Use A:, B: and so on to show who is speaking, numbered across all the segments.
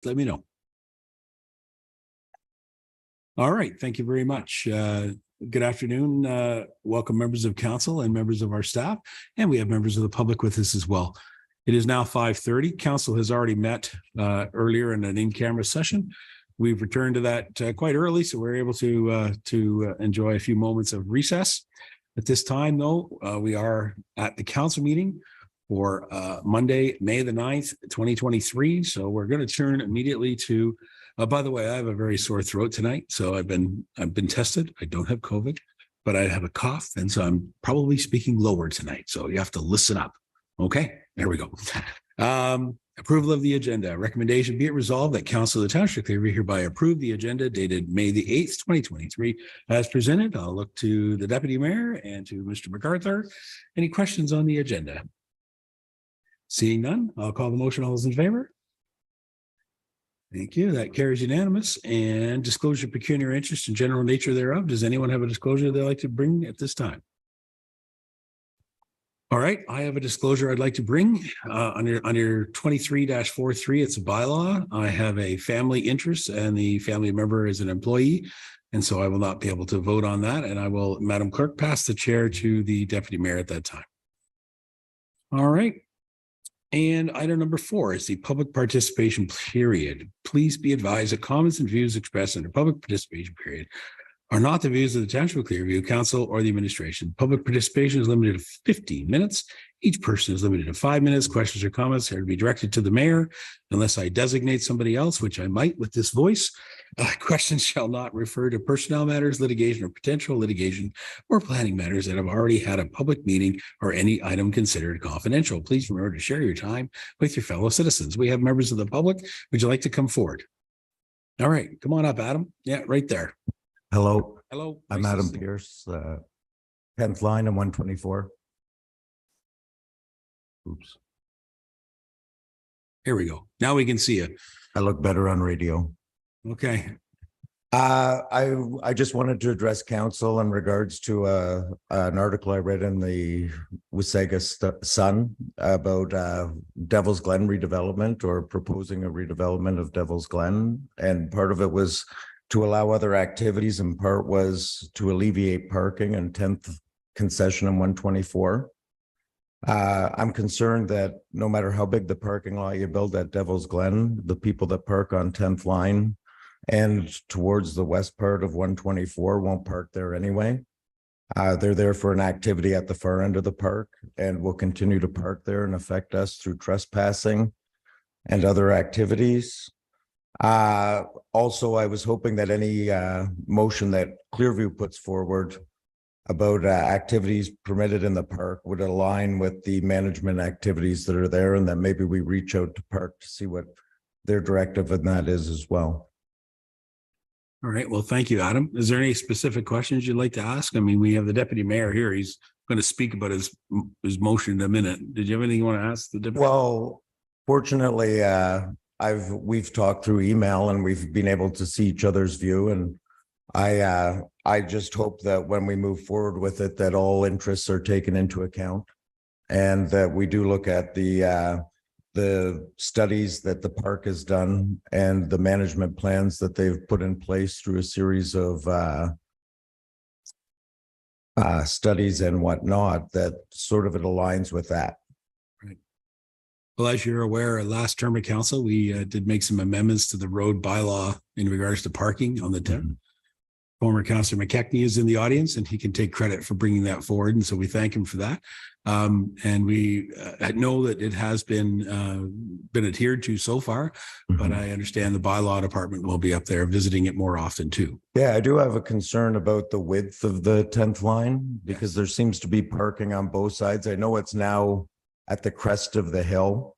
A: let me know. All right. Thank you very much. Good afternoon. Welcome members of council and members of our staff. And we have members of the public with us as well. It is now 5:30. Council has already met earlier in an in-camera session. We've returned to that quite early, so we're able to enjoy a few moments of recess. At this time, though, we are at the council meeting for Monday, May the 9th, 2023. So we're going to turn immediately to, by the way, I have a very sore throat tonight. So I've been tested. I don't have COVID, but I have a cough. And so I'm probably speaking lower tonight. So you have to listen up. Okay, there we go. Approval of the agenda. Recommendation, be it resolved that Council of the Township of Clearview hereby approve the agenda dated May the 8th, 2023 as presented. I'll look to the Deputy Mayor and to Mr. MacArthur. Any questions on the agenda? Seeing none, I'll call the motion. All those in favor? Thank you. That carries unanimous. And disclosure of pecuniary interest and general nature thereof. Does anyone have a disclosure they'd like to bring at this time? All right, I have a disclosure I'd like to bring under 23-43. It's a bylaw. I have a family interest and the family member is an employee. And so I will not be able to vote on that. And I will, Madam Clerk, pass the chair to the Deputy Mayor at that time. All right. And item number 4 is the public participation period. Please be advised that comments and views expressed in the public participation period are not the views of the Township of Clearview Council or the administration. Public participation is limited to 15 minutes. Each person is limited to 5 minutes. Questions or comments are to be directed to the mayor unless I designate somebody else, which I might with this voice. Questions shall not refer to personnel matters, litigation or potential litigation or planning matters that have already had a public meeting or any item considered confidential. Please remember to share your time with your fellow citizens. We have members of the public. Would you like to come forward? All right, come on up, Adam. Yeah, right there.
B: Hello.
A: Hello.
B: I'm Adam Pierce, 10th line and 124. Oops.
A: Here we go. Now we can see you.
B: I look better on radio.
A: Okay.
B: I just wanted to address council in regards to an article I read in the Wasaga Sun about Devil's Glen redevelopment or proposing a redevelopment of Devil's Glen. And part of it was to allow other activities and part was to alleviate parking and 10th concession in 124. I'm concerned that no matter how big the parking lot you build at Devil's Glen, the people that park on 10th line and towards the west part of 124 won't park there anyway. They're there for an activity at the far end of the park and will continue to park there and affect us through trespassing and other activities. Also, I was hoping that any motion that Clearview puts forward about activities permitted in the park would align with the management activities that are there, and that maybe we reach out to park to see what their directive in that is as well.
A: All right. Well, thank you, Adam. Is there any specific questions you'd like to ask? I mean, we have the Deputy Mayor here. He's going to speak about his motion in a minute. Did you have anything you want to ask the Deputy?
B: Well, fortunately, we've talked through email and we've been able to see each other's view, and I just hope that when we move forward with it, that all interests are taken into account and that we do look at the studies that the park has done and the management plans that they've put in place through a series of studies and whatnot, that sort of it aligns with that.
A: Right. Well, as you're aware, last term of council, we did make some amendments to the road bylaw in regards to parking on the 10th. Mm-hmm. Former Councillor McKechnie is in the audience and he can take credit for bringing that forward. And so we thank him for that. And we know that it has been adhered to so far, but I understand the bylaw department will be up there visiting it more often too.
B: Yeah, I do have a concern about the width of the 10th line because there seems to be parking on both sides. I know it's now at the crest of the hill,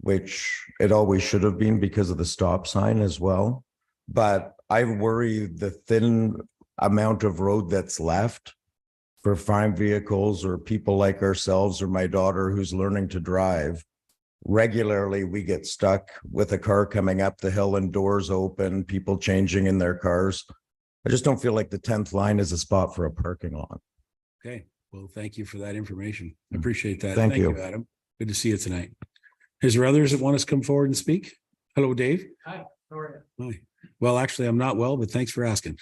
B: which it always should have been because of the stop sign as well. But I worry the thin amount of road that's left for farm vehicles or people like ourselves or my daughter who's learning to drive. Regularly, we get stuck with a car coming up the hill and doors open, people changing in their cars. I just don't feel like the 10th line is a spot for a parking lot.
A: Okay. Well, thank you for that information. I appreciate that.
B: Thank you,
A: Adam. Good to see you tonight. Is there others that want us to come forward and speak? Hello, Dave.
C: Hi, how are you?
A: Hi. Well, actually, I'm not well, but thanks for asking.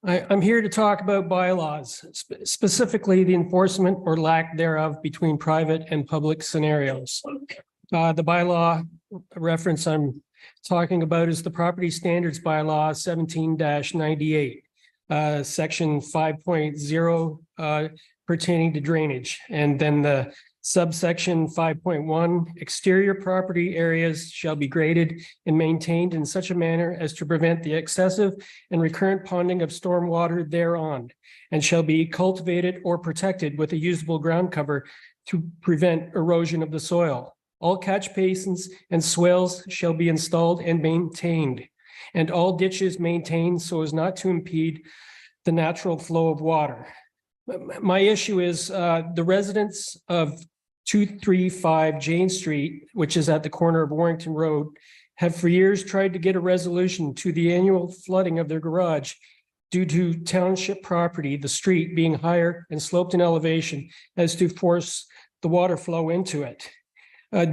C: I'm here to talk about bylaws, specifically the enforcement or lack thereof between private and public scenarios. The bylaw reference I'm talking about is the Property Standards Bylaw 17-98, section 5.0 pertaining to drainage, and then the subsection 5.1, exterior property areas shall be graded and maintained in such a manner as to prevent the excessive and recurrent ponding of stormwater thereon, and shall be cultivated or protected with a usable ground cover to prevent erosion of the soil. All catch basins and swales shall be installed and maintained, and all ditches maintained so as not to impede the natural flow of water. My issue is the residents of 235 Jane Street, which is at the corner of Warrington Road, have for years tried to get a resolution to the annual flooding of their garage due to township property, the street being higher and sloped in elevation as to force the water flow into it.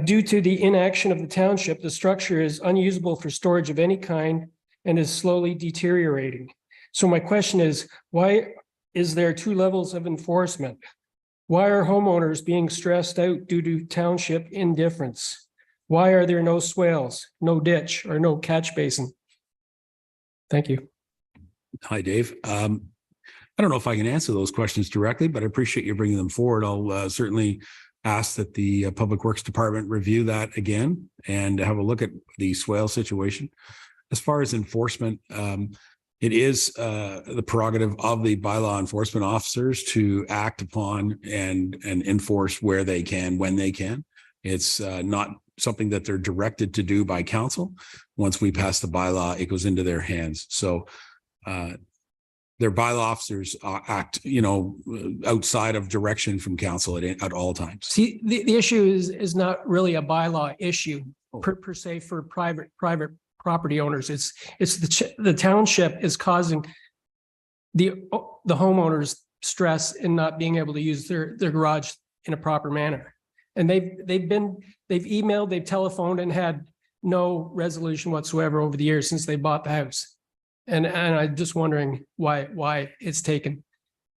C: Due to the inaction of the township, the structure is unusable for storage of any kind and is slowly deteriorating. So my question is, why is there two levels of enforcement? Why are homeowners being stressed out due to township indifference? Why are there no swales, no ditch, or no catch basin? Thank you.
A: Hi, Dave. I don't know if I can answer those questions directly, but I appreciate you bringing them forward. I'll certainly ask that the Public Works Department review that again and have a look at the swale situation. As far as enforcement, it is the prerogative of the bylaw enforcement officers to act upon and enforce where they can, when they can. It's not something that they're directed to do by council. Once we pass the bylaw, it goes into their hands. So their bylaw officers act, outside of direction from council at all times.
C: See, the issue is not really a bylaw issue per se for private property owners. It's the township is causing the homeowners stress in not being able to use their garage in a proper manner. And they've emailed, they've telephoned, and had no resolution whatsoever over the years since they bought the house. And I'm just wondering why it's taken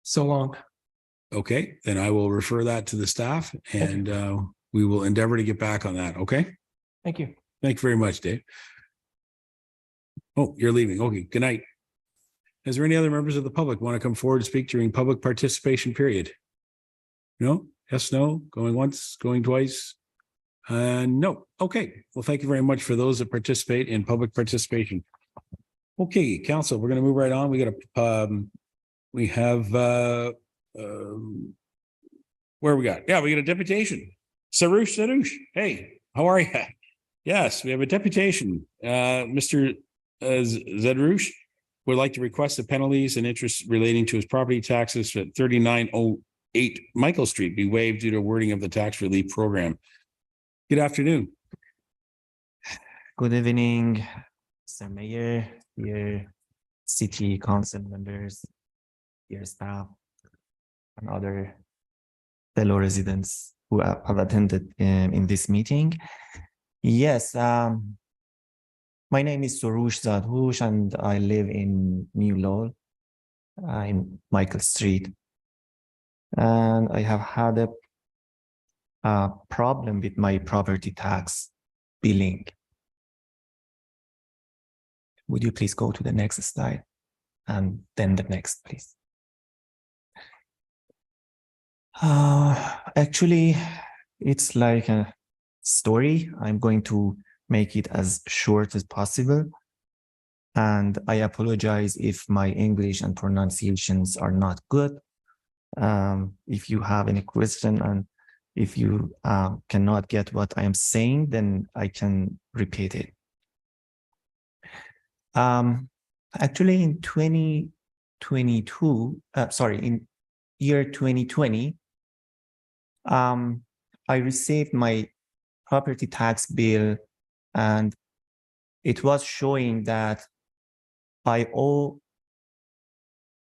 C: so long.
A: Okay, then I will refer that to the staff and we will endeavor to get back on that. Okay.
C: Thank you.
A: Thank you very much, Dave. Oh, you're leaving. Okay, good night. Is there any other members of the public want to come forward to speak during public participation period? No? Yes, no? Going once, going twice? No. Okay. Well, thank you very much for those that participate in public participation. Okay, council, we're going to move right on. We have where we got? Yeah, we got a deputation. Sarush. Hey, how are you? Yes, we have a deputation. Mr. Zedrush would like to request the penalties and interest relating to his property taxes at 3908 Michael Street be waived due to wording of the tax relief program. Good afternoon.
D: Good evening, Mr. Mayor, dear city council members, dear staff, and other fellow residents who have attended in this meeting. Yes, my name is Soroush Zadhush, and I live in New Lowell, in Michael Street. And I have had a problem with my property tax billing. Would you please go to the next slide and then the next, please? Actually, it's like a story. I'm going to make it as short as possible. And I apologize if my English and pronunciations are not good. If you have any question and if you cannot get what I am saying, then I can repeat it. Actually, in 2022, in year 2020, I received my property tax bill, and it was showing that I owe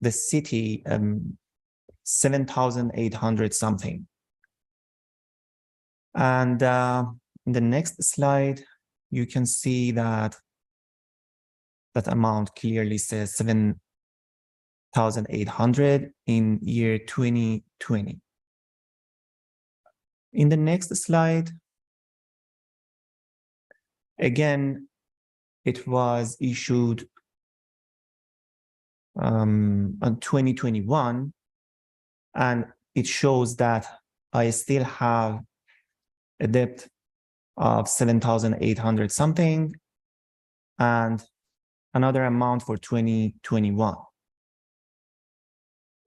D: the city 7,800 something. And in the next slide, you can see that that amount clearly says 7,800 in year 2020. In the next slide, again, it was issued on 2021, and it shows that I still have a debt of 7,800 something and another amount for 2021.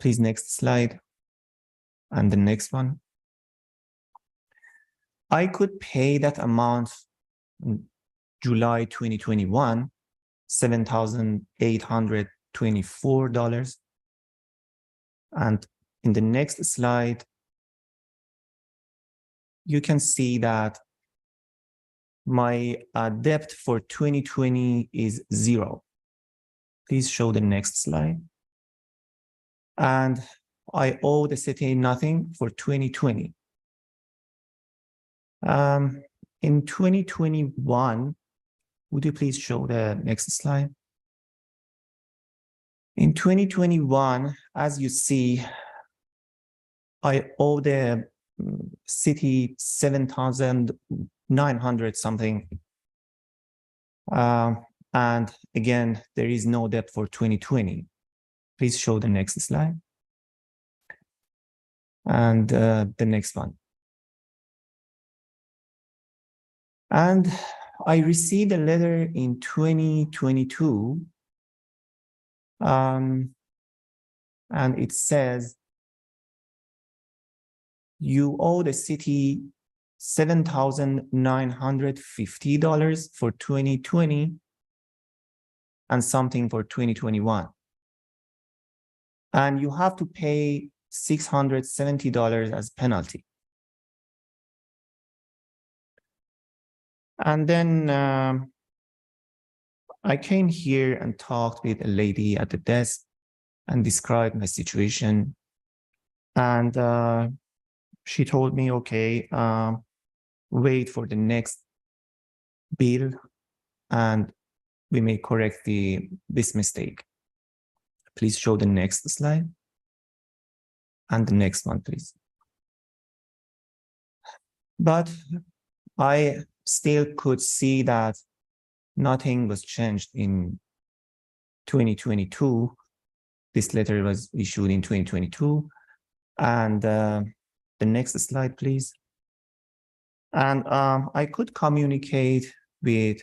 D: Please, next slide. And the next one. I could pay that amount in July 2021, $7,824. And in the next slide, you can see that my debt for 2020 is 0. Please show the next slide. And I owe the city nothing for 2020. In 2021, would you please show the next slide? In 2021, as you see, I owe the city 7,900 something. And again, there is no debt for 2020. Please show the next slide. And the next one. And I received a letter in 2022. And it says, you owe the city $7,950 for 2020 and something for 2021. And you have to pay $670 as penalty. And then I came here and talked with a lady at the desk and described my situation. And she told me, okay, wait for the next bill and we may correct this mistake. Please show the next slide. And the next one, please. But I still could see that nothing was changed in 2022. This letter was issued in 2022. And the next slide, please. And I could communicate with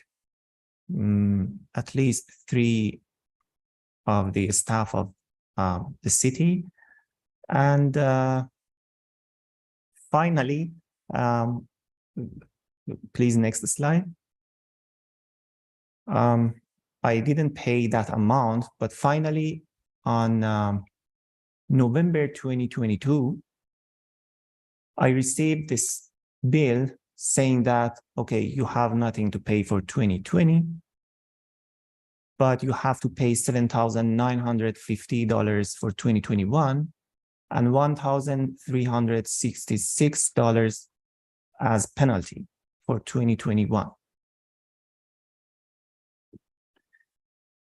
D: at least 3 of the staff of the city. And finally, please, next slide. I didn't pay that amount, but finally on November 2022, I received this bill saying that, okay, you have nothing to pay for 2020, but you have to pay $7,950 for 2021 and $1,366 as penalty for 2021.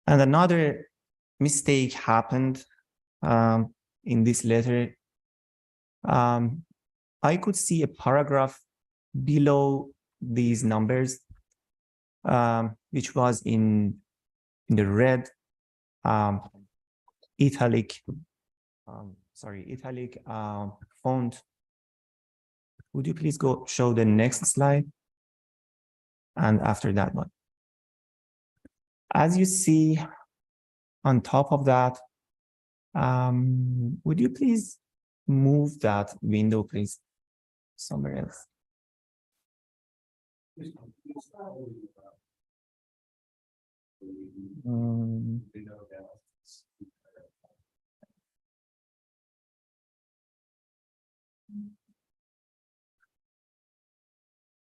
D: And another mistake happened in this letter. I could see a paragraph below these numbers, which was in the red italic font. Would you please go show the next slide? And after that one. As you see on top of that, would you please move that window, please, somewhere else?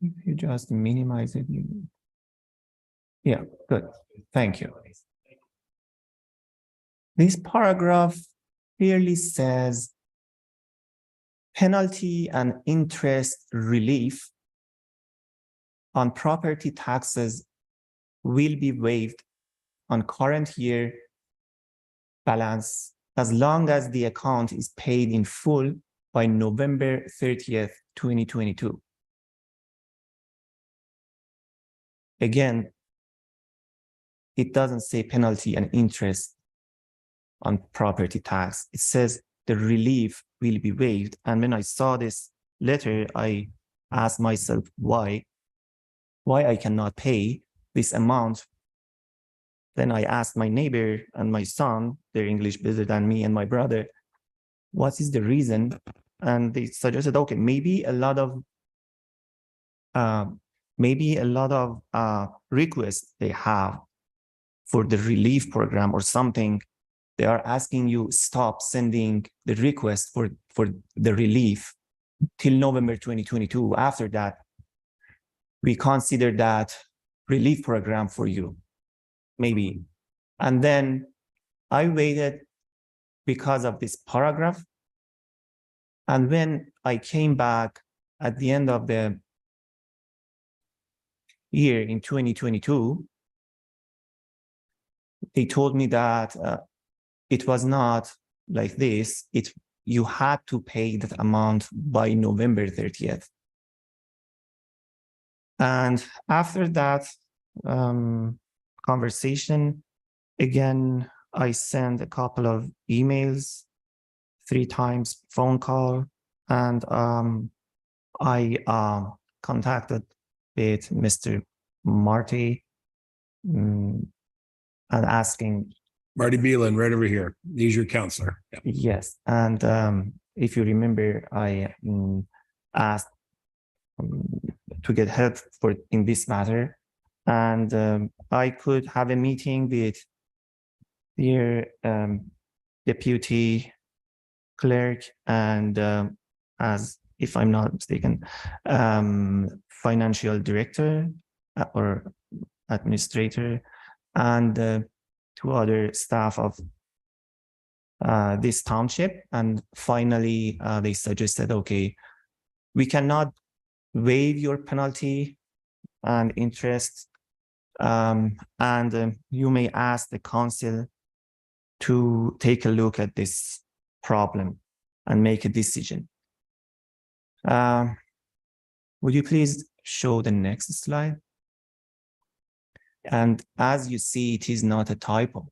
D: If you just minimize it, yeah, good. Thank you. This paragraph clearly says penalty and interest relief on property taxes will be waived on current year balance as long as the account is paid in full by November 30th, 2022. Again, it doesn't say penalty and interest on property tax. It says the relief will be waived. And when I saw this letter, I asked myself why I cannot pay this amount. Then I asked my neighbor and my son, they're English better than me, and my brother, what is the reason? And they suggested, okay, maybe a lot of requests they have for the relief program or something. They are asking you stop sending the request for the relief till November 2022. After that, we consider that relief program for you, maybe. And then I waited because of this paragraph. And when I came back at the end of the year in 2022, they told me that it was not like this. You had to pay that amount by November 30th. And after that conversation, again, I sent a couple of emails, 3 times phone call, and I contacted with Mr. Marty and asking.
A: Marty Beelan, right over here. He's your counselor. Yeah.
D: Yes, and if you remember, I asked to get help in this matter, and I could have a meeting with their deputy clerk and, as if I'm not mistaken, financial director or administrator, and 2 other staff of this township. And finally, they suggested, okay, we cannot waive your penalty and interest, and you may ask the council to take a look at this problem and make a decision. Would you please show the next slide? And as you see, it is not a typo.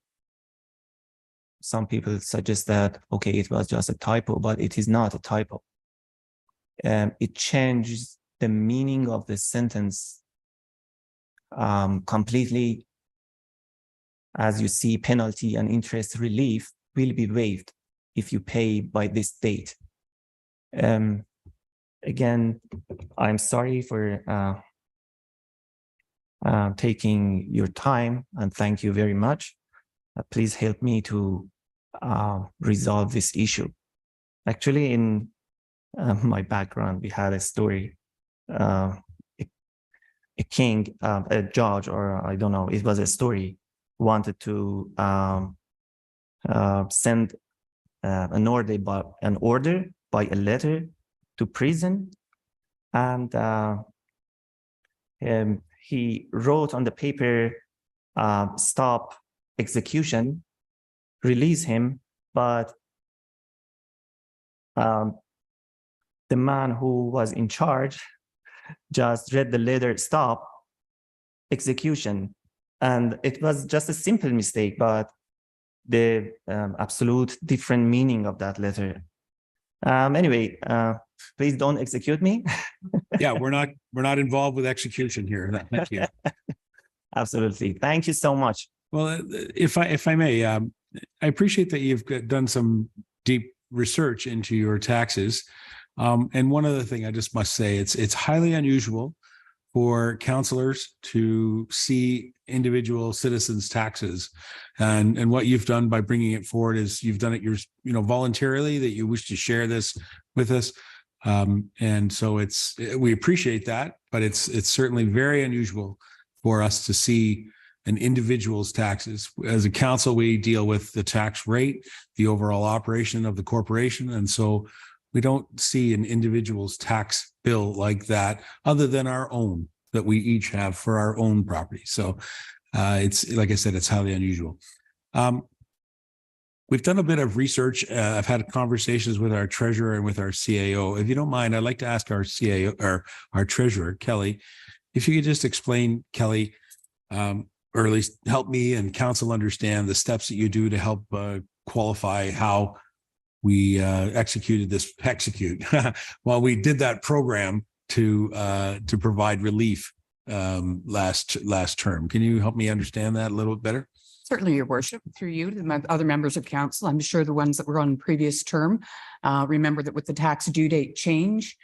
D: Some people suggest that, okay, it was just a typo, but it is not a typo. It changes the meaning of the sentence completely. As you see, penalty and interest relief will be waived if you pay by this date. Again, I'm sorry for taking your time, and thank you very much. Please help me to resolve this issue. Actually, in my background, we had a story. A king, a judge, or I don't know, it was a story, wanted to send an order by a letter to prison, and he wrote on the paper, stop execution, release him, but the man who was in charge just read the letter, stop execution. And it was just a simple mistake, but the absolute different meaning of that letter. Anyway, please don't execute me.
A: Yeah, we're not involved with execution here. Thank you.
D: Absolutely. Thank you so much.
A: Well, if I may, I appreciate that you've done some deep research into your taxes. And one other thing I just must say, it's highly unusual for counselors to see individual citizens' taxes, and what you've done by bringing it forward is you've done it voluntarily, that you wish to share this with us, and so we appreciate that, but it's certainly very unusual for us to see an individual's taxes. As a council, we deal with the tax rate, the overall operation of the corporation, and so We don't see an individual's tax bill like that, other than our own that we each have for our own property. So it's, like I said, it's highly unusual. We've done a bit of research. I've had conversations with our treasurer and with our CAO. If you don't mind, I'd like to ask our CAO or our treasurer, Kelly, if you could just explain, Kelly, or at least help me and council understand the steps that you do to help qualify how we while we did that program to provide relief last term. Can you help me understand that a little bit better?
E: Certainly, Your Worship, through you to the other members of council. I'm sure the ones that were on previous term remember that with the tax due date change,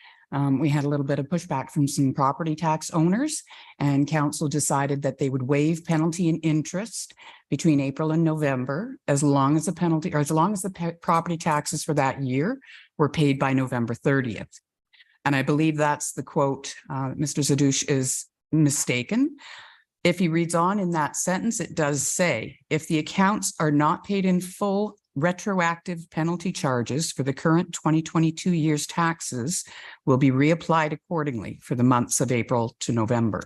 E: we had a little bit of pushback from some property tax owners, and council decided that they would waive penalty and interest between April and November, as long as the penalty, or as long as the property taxes for that year were paid by November 30th. And I believe that's the quote. Mr. Zadouche is mistaken. If he reads on in that sentence, it does say, if the accounts are not paid in full, retroactive penalty charges for the current 2022 year's taxes will be reapplied accordingly for the months of April to November.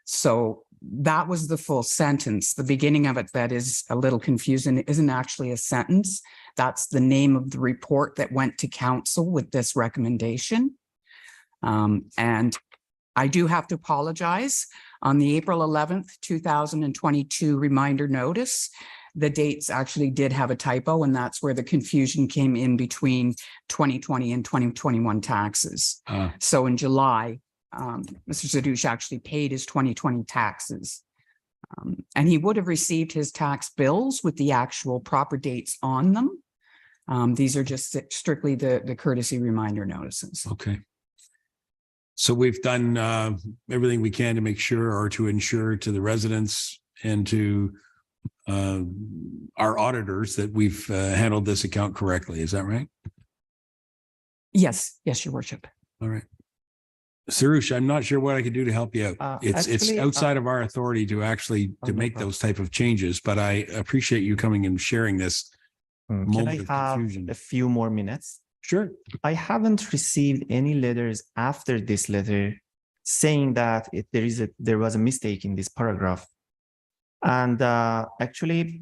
E: So that was the full sentence. The beginning of it that is a little confusing isn't actually a sentence. That's the name of the report that went to council with this recommendation. And I do have to apologize. On the April 11th, 2022 reminder notice, the dates actually did have a typo, and that's where the confusion came in between 2020 and 2021 taxes. So in July, Mr. Zadouche actually paid his 2020 taxes. And he would have received his tax bills with the actual proper dates on them. These are just strictly the courtesy reminder notices.
A: Okay. So we've done everything we can to make sure, or to ensure to the residents and to our auditors that we've handled this account correctly. Is that right?
E: Yes, Your Worship.
A: All right. Sarush, I'm not sure what I can do to help you out. It's outside of our authority to actually make those type of changes, but I appreciate you coming and sharing this.
D: Can I have a few more minutes?
A: Sure.
D: I haven't received any letters after this letter saying that there was a mistake in this paragraph. And actually,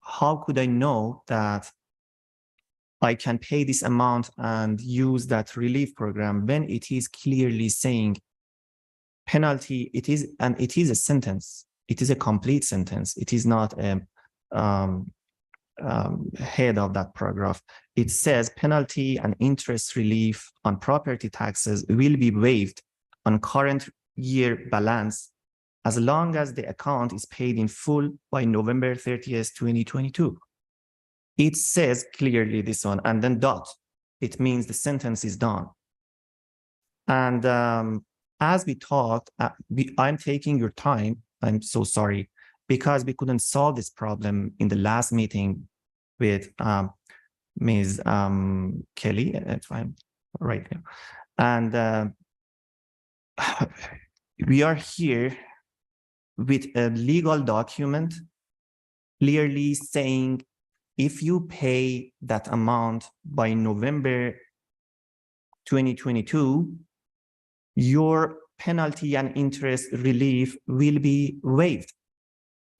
D: how could I know that I can pay this amount and use that relief program when it is clearly saying penalty? It is a sentence. It is a complete sentence. It is not a head of that paragraph. It says penalty and interest relief on property taxes will be waived on current year balance as long as the account is paid in full by November 30th, 2022. It says clearly this one, and then dot. It means the sentence is done. And as we talked, I'm taking your time. I'm so sorry, because we couldn't solve this problem in the last meeting with Ms. Kelly, if I'm right now. And we are here with a legal document clearly saying if you pay that amount by November 2022, your penalty and interest relief will be waived.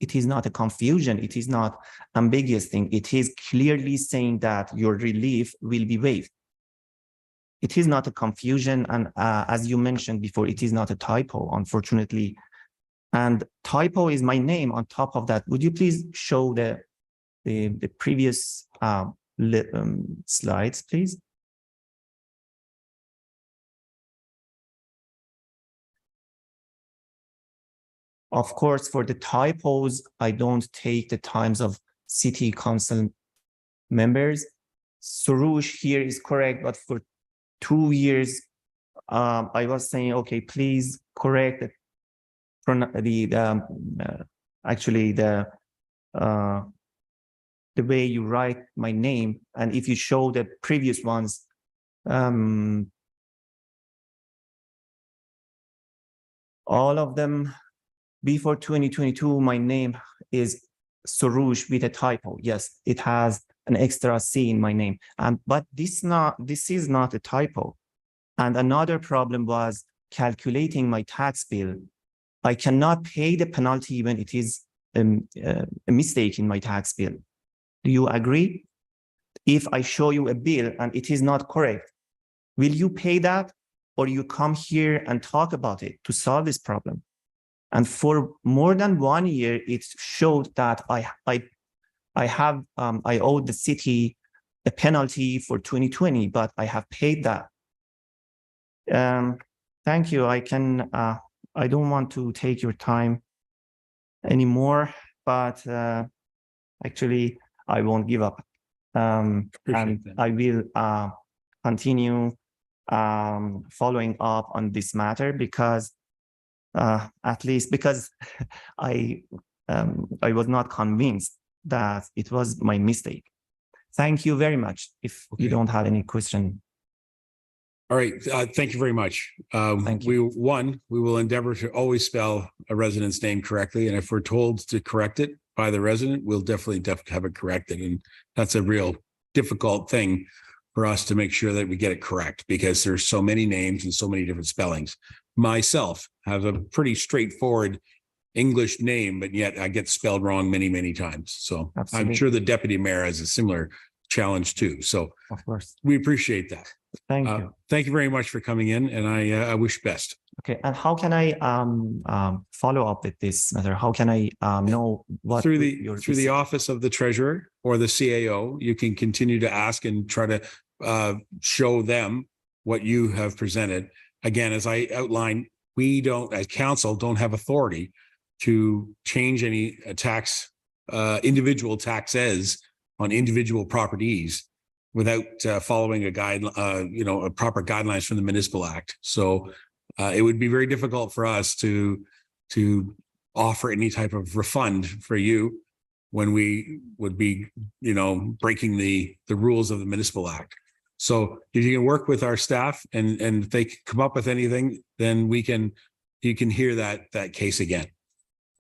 D: It is not a confusion. It is not ambiguous thing. It is clearly saying that your relief will be waived. It is not a confusion. And as you mentioned before, it is not a typo, unfortunately. And typo is my name on top of that. Would you please show the previous slides, please? Of course, for the typos, I don't take the times of city council members. Sarush here is correct, but for 2 years, I was saying, okay, please correct actually the way you write my name. And if you show the previous ones, all of them before 2022, my name is Sarush with a typo. Yes, it has an extra C in my name. But this is not a typo. And another problem was calculating my tax bill. I cannot pay the penalty when it is a mistake in my tax bill. Do you agree? If I show you a bill and it is not correct, will you pay that, or you come here and talk about it to solve this problem? And for more than 1 year, it showed that I owed the city a penalty for 2020, but I have paid that. Thank you. I don't want to take your time anymore, but actually I won't give up. And I will continue following up on this matter, because at least because I was not convinced that it was my mistake. Thank you very much. If you don't have any question.
A: All right. Thank you very much.
D: Thank you.
A: We will endeavor to always spell a resident's name correctly. And if we're told to correct it by the resident, we'll definitely have it corrected. And that's a real difficult thing for us to make sure that we get it correct, because there's so many names and so many different spellings. Myself have a pretty straightforward English name, but yet I get spelled wrong many, many times. So
D: Absolutely.
A: I'm sure the deputy mayor has a similar challenge too. So
D: Of course.
A: we appreciate that.
D: Thank you.
A: Thank you very much for coming in, and I wish best.
D: Okay, and how can I follow up with this matter? How can I know what
A: Through the office of the treasurer or the CAO, you can continue to ask and try to show them what you have presented. Again, as I outlined, we don't, as council, don't have authority to change any individual taxes on individual properties without following a proper guidelines from the Municipal Act. So it would be very difficult for us to offer any type of refund for you when we would be, breaking the rules of the Municipal Act. So if you can work with our staff and if they come up with anything, then you can hear that case again.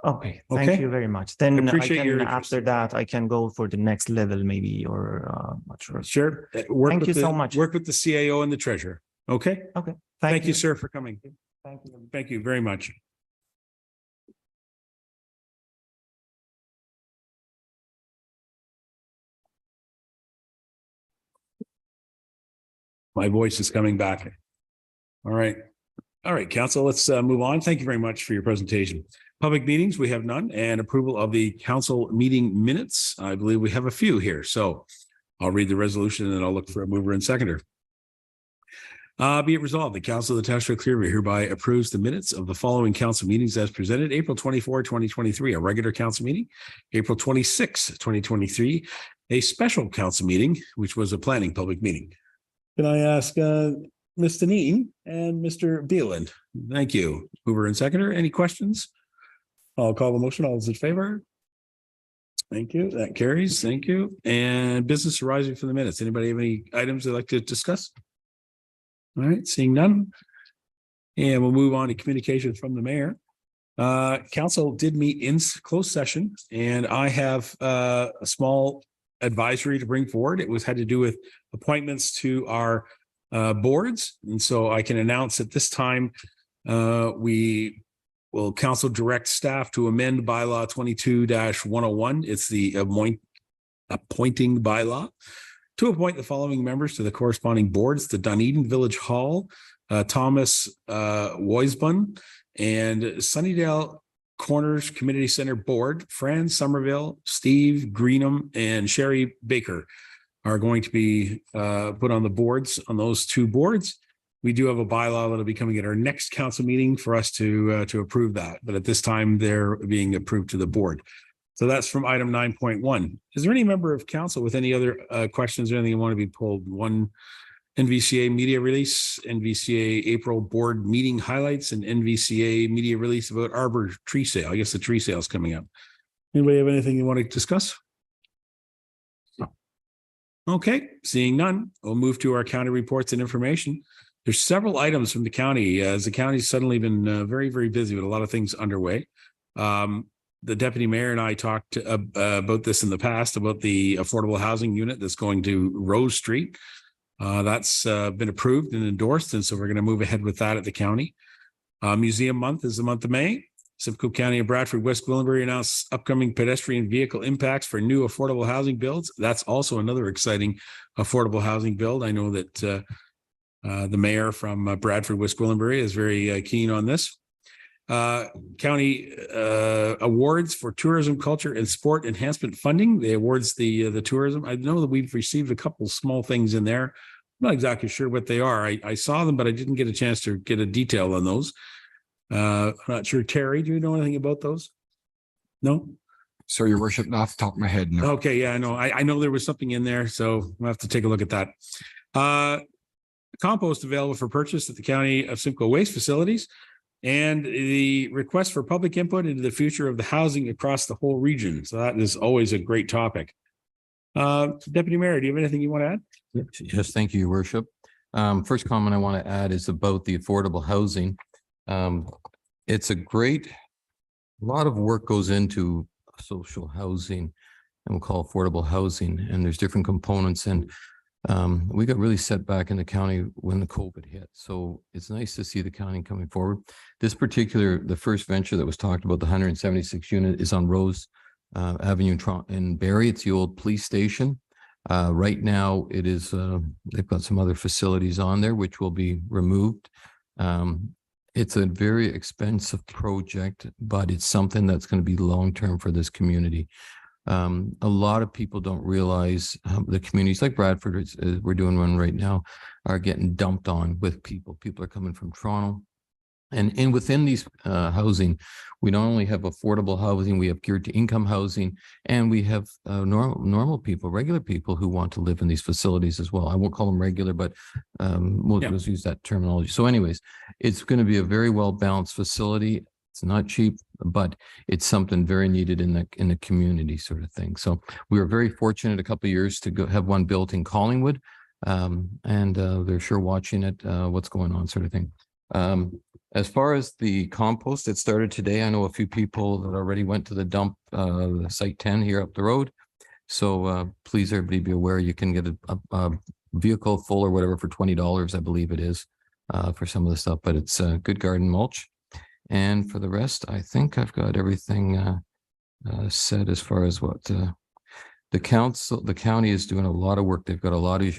D: Okay, thank you very much. Then after that, I can go for the next level maybe, or not sure.
A: Sure.
D: Thank you so much.
A: Work with the CAO and the treasurer. Okay.
D: Okay.
A: Thank you, sir, for coming.
D: Thank you.
A: Thank you very much. My voice is coming back. All right. All right, council, let's move on. Thank you very much for your presentation. Public meetings, we have none, and approval of the council meeting minutes. I believe we have a few here. So I'll read the resolution and I'll look for a mover and seconder. Be it resolved, the Council of the Township of Clearview hereby approves the minutes of the following council meetings as presented: April 24, 2023, a regular council meeting; April 26, 2023, a special council meeting, which was a planning public meeting. Can I ask Ms. Deneen and Mr. Beeland? Thank you. Mover and seconder, any questions? I'll call the motion. All those in favor? Thank you. That carries. Thank you. And business arising from the minutes. Anybody have any items they'd like to discuss? All right, seeing none. And we'll move on to communications from the mayor. Council did meet in closed session, and I have a small advisory to bring forward. It had to do with appointments to our boards. And so I can announce at this time, we will council direct staff to amend bylaw 22-101. It's the appointing bylaw to appoint the following members to the corresponding boards: the Dunedin Village Hall, Thomas Weisbun, and Sunnydale Corners Community Center Board. Fran Somerville, Steve Greenham, and Sherry Baker are going to be put on the boards, on those two boards. We do have a bylaw that'll be coming at our next council meeting for us to approve that. But at this time, they're being approved to the board. So that's from item 9.1. Is there any member of council with any other questions or anything you want to be pulled? One, NVCA media release, NVCA April board meeting highlights, and NVCA media release about Arbor tree sale. I guess the tree sale is coming up. Anybody have anything you want to discuss? Okay, seeing none, we'll move to our county reports and information. There's several items from the county, as the county's suddenly been very, very busy with a lot of things underway. the deputy mayor and I talked about this in the past, about the affordable housing unit that's going to Rose Street. That's been approved and endorsed, and so we're going to move ahead with that at the county. Museum Month is the month of May. Simcoe County and Bradford West Gwillimbury announced upcoming pedestrian vehicle impacts for new affordable housing builds. That's also another exciting affordable housing build. I know that the mayor from Bradford West Gwillimbury is very keen on this. County awards for tourism, culture, and sport enhancement funding. They awards the tourism. I know that we've received a couple small things in there. I'm not exactly sure what they are. I saw them, but I didn't get a chance to get a detail on those. I'm not sure. Terry, do you know anything about those? No?
F: So, Your Worship, not off the top of my head, no.
A: Okay, yeah, I know. I know there was something in there, so we'll have to take a look at that. Compost available for purchase at the County of Simcoe waste facilities, and the request for public input into the future of the housing across the whole region. So that is always a great topic. Deputy Mayor, do you have anything you want to add?
G: Yes, thank you, Your Worship. First comment I want to add is about the affordable housing. It's a lot of work goes into social housing, and we'll call affordable housing, and there's different components. And we got really set back in the county when the COVID hit. So it's nice to see the county coming forward. The first venture that was talked about, the 176 unit, is on Rose Avenue in Barrie. It's the old police station. Right now it is, they've got some other facilities on there which will be removed. It's a very expensive project, but it's something that's going to be long-term for this community. A lot of people don't realize the communities like Bradford, we're doing one right now, are getting dumped on with people. People are coming from Toronto. And within these housing, we not only have affordable housing, we have geared to income housing, and we have normal people, regular people who want to live in these facilities as well. I won't call them regular, but we'll just use that terminology. So anyways, it's going to be a very well-balanced facility. It's not cheap, but it's something very needed in the community, sort of thing. So we were very fortunate a couple of years to have one built in Collingwood, and they're sure watching it, what's going on, sort of thing. As far as the compost, it started today. I know a few people that already went to the dump, the site 10 here up the road. So please, everybody, be aware you can get a vehicle full or whatever for $20, I believe it is, for some of the stuff. But it's good garden mulch. And for the rest, I think I've got everything said as far as what the county is doing a lot of work. They've got a lot of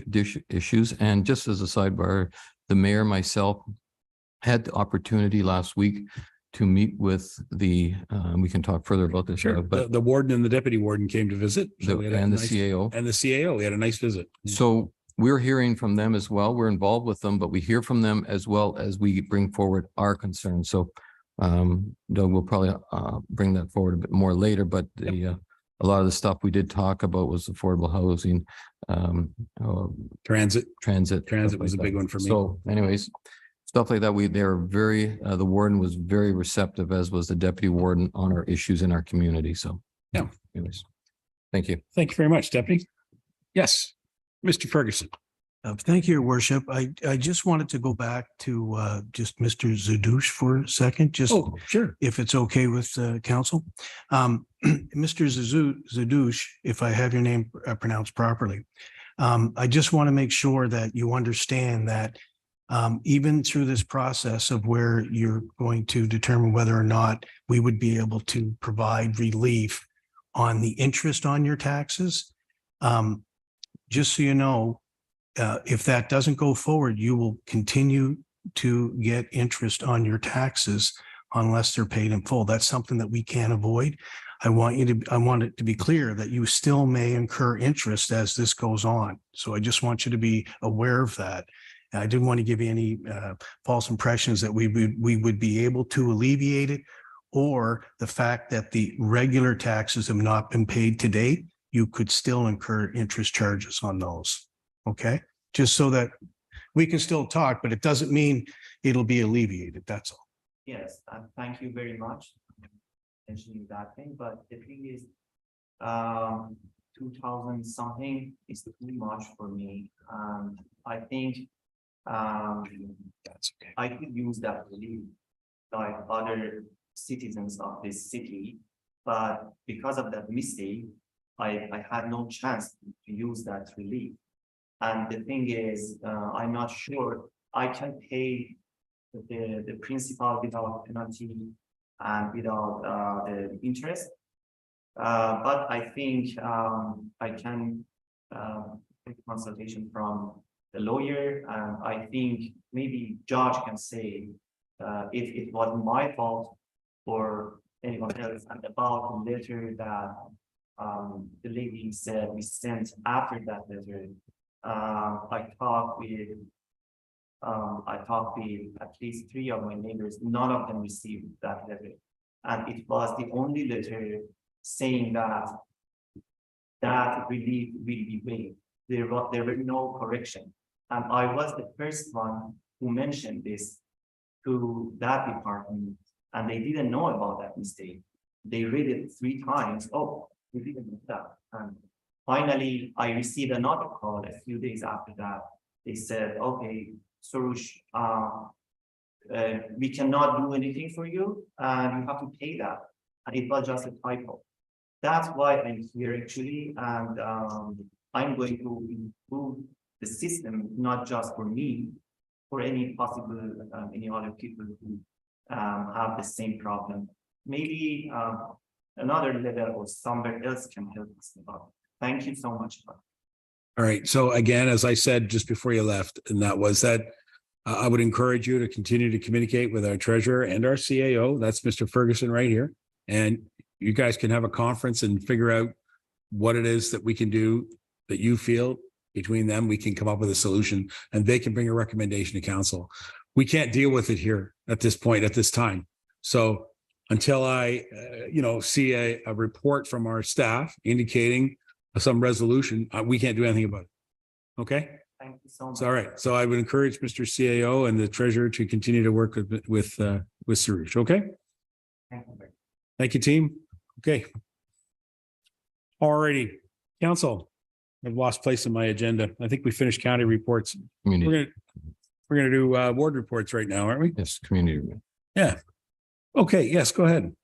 G: issues. And just as a sidebar, the mayor, myself, had the opportunity last week to meet with we can talk further about this.
A: Sure. But the warden and the deputy warden came to visit. So
G: the CAO.
A: And the CAO, we had a nice visit.
G: So we're hearing from them as well. We're involved with them, but we hear from them as well as we bring forward our concerns. So Doug will probably bring that forward a bit more later, but a lot of the stuff we did talk about was affordable housing,
A: transit was a
G: like
A: big one for me.
G: So anyways, stuff like that. They're very, the warden was very receptive, as was the deputy warden, on our issues in our community. So
A: yeah,
G: anyways, thank you.
A: Thank you very much, Deputy. Yes, Mr. Ferguson.
H: Thank you, Your Worship. I just wanted to go back to just Mr. Zadouche for a second, just
A: sure,
H: if it's okay with council. Mr. Zadouche, if I have your name pronounced properly, I just want to make sure that you understand that even through this process of where you're going to determine whether or not we would be able to provide relief on the interest on your taxes, just so you know, if that doesn't go forward, you will continue to get interest on your taxes unless they're paid in full. That's something that we can't avoid. I want it to be clear that you still may incur interest as this goes on. So I just want you to be aware of that. I didn't want to give you any false impressions that we would be able to alleviate it, or the fact that the regular taxes have not been paid to date, you could still incur interest charges on those. Okay, just so that we can still talk, but it doesn't mean it'll be alleviated. That's all.
D: Yes, thank you very much for mentioning that thing. But the thing is, 2000 something is too much for me. I think
A: that's okay.
D: I could use that relief like other citizens of this city
I: But because of that mistake, I had no chance to use that relief. And the thing is, I'm not sure I can pay the principal without penalty and without the interest. But I think I can take consultation from the lawyer, and I think maybe judge can say if it was my fault or anyone else. And about the letter that the lady said we sent after that letter, I talked with at least 3 of my neighbors. None of them received that letter, and it was the only letter saying that relief will be waived. There were no correction, and I was the first one who mentioned this to that department, and they didn't know about that mistake. They read it 3 times. Oh, we didn't know that. And finally, I received another call a few days after that. They said, okay, Soroush, we cannot do anything for you, and you have to pay that. And it was just a typo. That's why I'm here actually, and I'm going to improve the system, not just for me, for any possible, any other people who have the same problem. Maybe another level or somewhere else can help us about. Thank you so much.
A: All right. So again, as I said just before you left, and that was that I would encourage you to continue to communicate with our treasurer and our CAO. That's Mr. Ferguson right here. And you guys can have a conference and figure out what it is that we can do that you feel between them. We can come up with a solution, and they can bring a recommendation to council. We can't deal with it here at this point, at this time. So until I, see a report from our staff indicating some resolution, we can't do anything about it. Okay.
I: Thank you so much.
A: It's all right. So I would encourage Mr. CAO and the treasurer to continue to work with Soroush. Okay.
I: Thank you.
A: Thank you, team. Okay. All righty. Council, I've lost place in my agenda. I think we finished county reports.
G: Community,
A: We're gonna do ward reports right now, aren't we?
G: yes, community.
A: Yeah. Okay. Yes. Go ahead.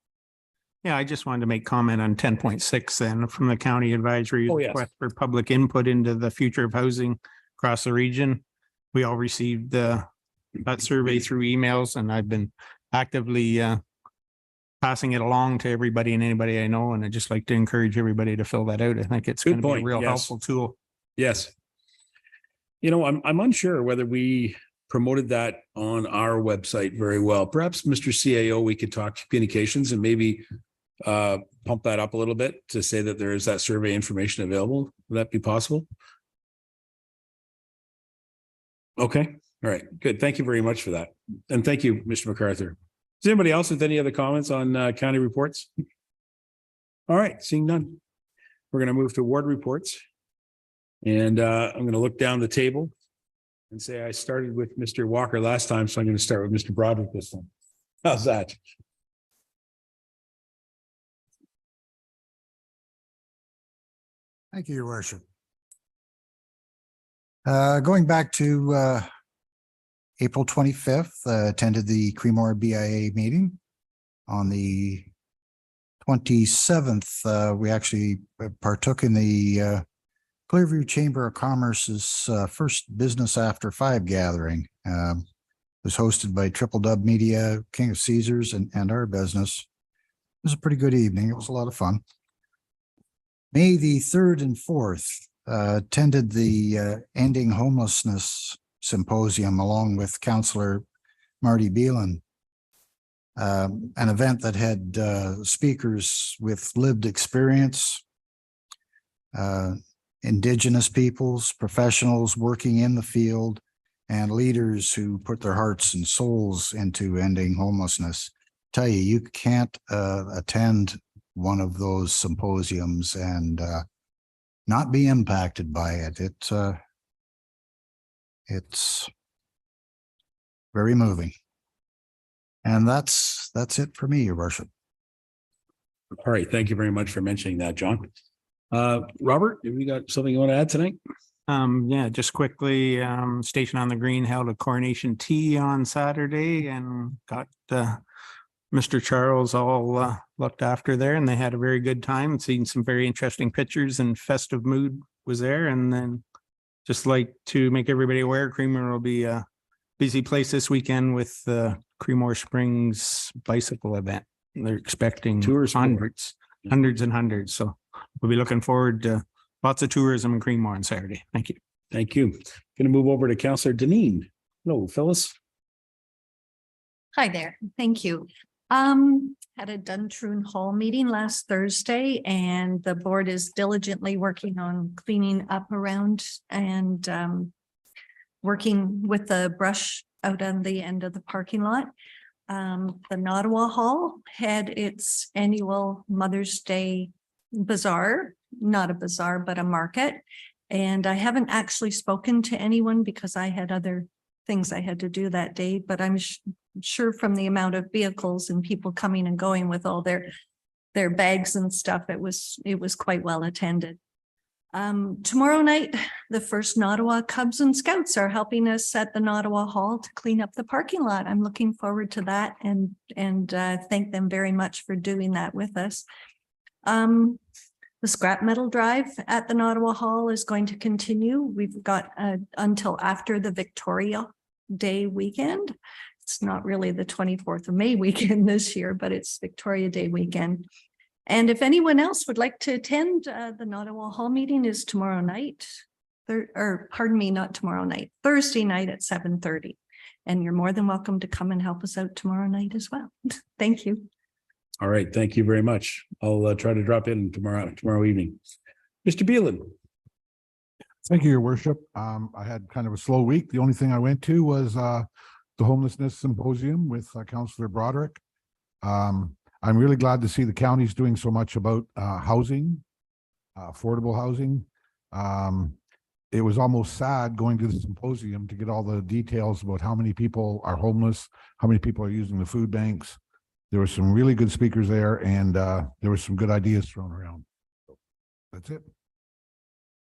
J: Yeah, I just wanted to make comment on 10.6 then from the county advisory
A: Oh, yes.
J: request for public input into the future of housing across the region. We all received that survey through emails, and I've been actively passing it along to everybody and anybody I know. And I'd just like to encourage everybody to fill that out. I think it's going
A: Good
J: to be a
A: point.
J: real
A: Yes.
J: helpful tool.
A: Yes. I'm unsure whether we promoted that on our website very well. Perhaps Mr. CAO, we could talk communications and maybe pump that up a little bit to say that there is that survey information available. Would that be possible? Okay. All right. Good. Thank you very much for that. And thank you, Mr. MacArthur. Is anybody else with any other comments on county reports? All right. Seeing none. We're going to move to ward reports. And I'm going to look down the table and say I started with Mr. Walker last time, so I'm going to start with Mr. Broderick this time. How's that?
K: Thank you, Your Worship. Going back to April 25th, attended the Creemore BIA meeting. On the 27th, we actually partook in the Clearview Chamber of Commerce's first Business After 5 gathering. It was hosted by Triple Dub Media, King of Caesars, and our business. It was a pretty good evening. It was a lot of fun. May the 3rd and 4th, attended the Ending Homelessness Symposium along with Councillor Marty Beelan. An event that had speakers with lived experience, Indigenous peoples, professionals working in the field, and leaders who put their hearts and souls into ending homelessness. Tell you, you can't attend one of those symposiums and not be impacted by it. It's very moving. And that's it for me, Your Worship.
A: All right. Thank you very much for mentioning that, John. Robert, have you got something you want to add tonight?
J: Yeah, just quickly, Station on the Green held a coronation tea on Saturday and got Mr. Charles all looked after there, and they had a very good time, seeing some very interesting pictures, and festive mood was there. And then just like to make everybody aware, Creamer will be a busy place this weekend with the Creemore Springs bicycle event. They're expecting
A: Tours,
J: hundreds and hundreds. So we'll be looking forward to lots of tourism in Creemore on Saturday. Thank you.
A: Thank you. Going to move over to Councillor Deneen. Hello, Phyllis.
L: Hi there. Thank you. Had a Duntroon Hall meeting last Thursday, and the board is diligently working on cleaning up around and working with the brush out on the end of the parking lot. The Nottawa Hall had its annual Mother's Day bazaar, not a bazaar, but a market. And I haven't actually spoken to anyone because I had other things I had to do that day, but I'm sure from the amount of vehicles and people coming and going with all their bags and stuff, it was quite well attended. Tomorrow night, the first Nottawa Cubs and Scouts are helping us at the Nottawa Hall to clean up the parking lot. I'm looking forward to that and thank them very much for doing that with us. The scrap metal drive at the Nottawa Hall is going to continue. We've got until after the Victoria Day weekend. It's not really the 24th of May weekend this year, but it's Victoria Day weekend. And if anyone else would like to attend, the Nottawa Hall meeting is tomorrow night, not tomorrow night, Thursday night at 7:30. And you're more than welcome to come and help us out tomorrow night as well. Thank you.
A: All right. Thank you very much. I'll try to drop in tomorrow evening. Mr. Beelan.
M: Thank you, Your Worship. I had kind of a slow week. The only thing I went to was the homelessness symposium with Councillor Broderick. I'm really glad to see the county's doing so much about housing, affordable housing. It was almost sad going to the symposium to get all the details about how many people are homeless, how many people are using the food banks. There were some really good speakers there, and there were some good ideas thrown around. That's it.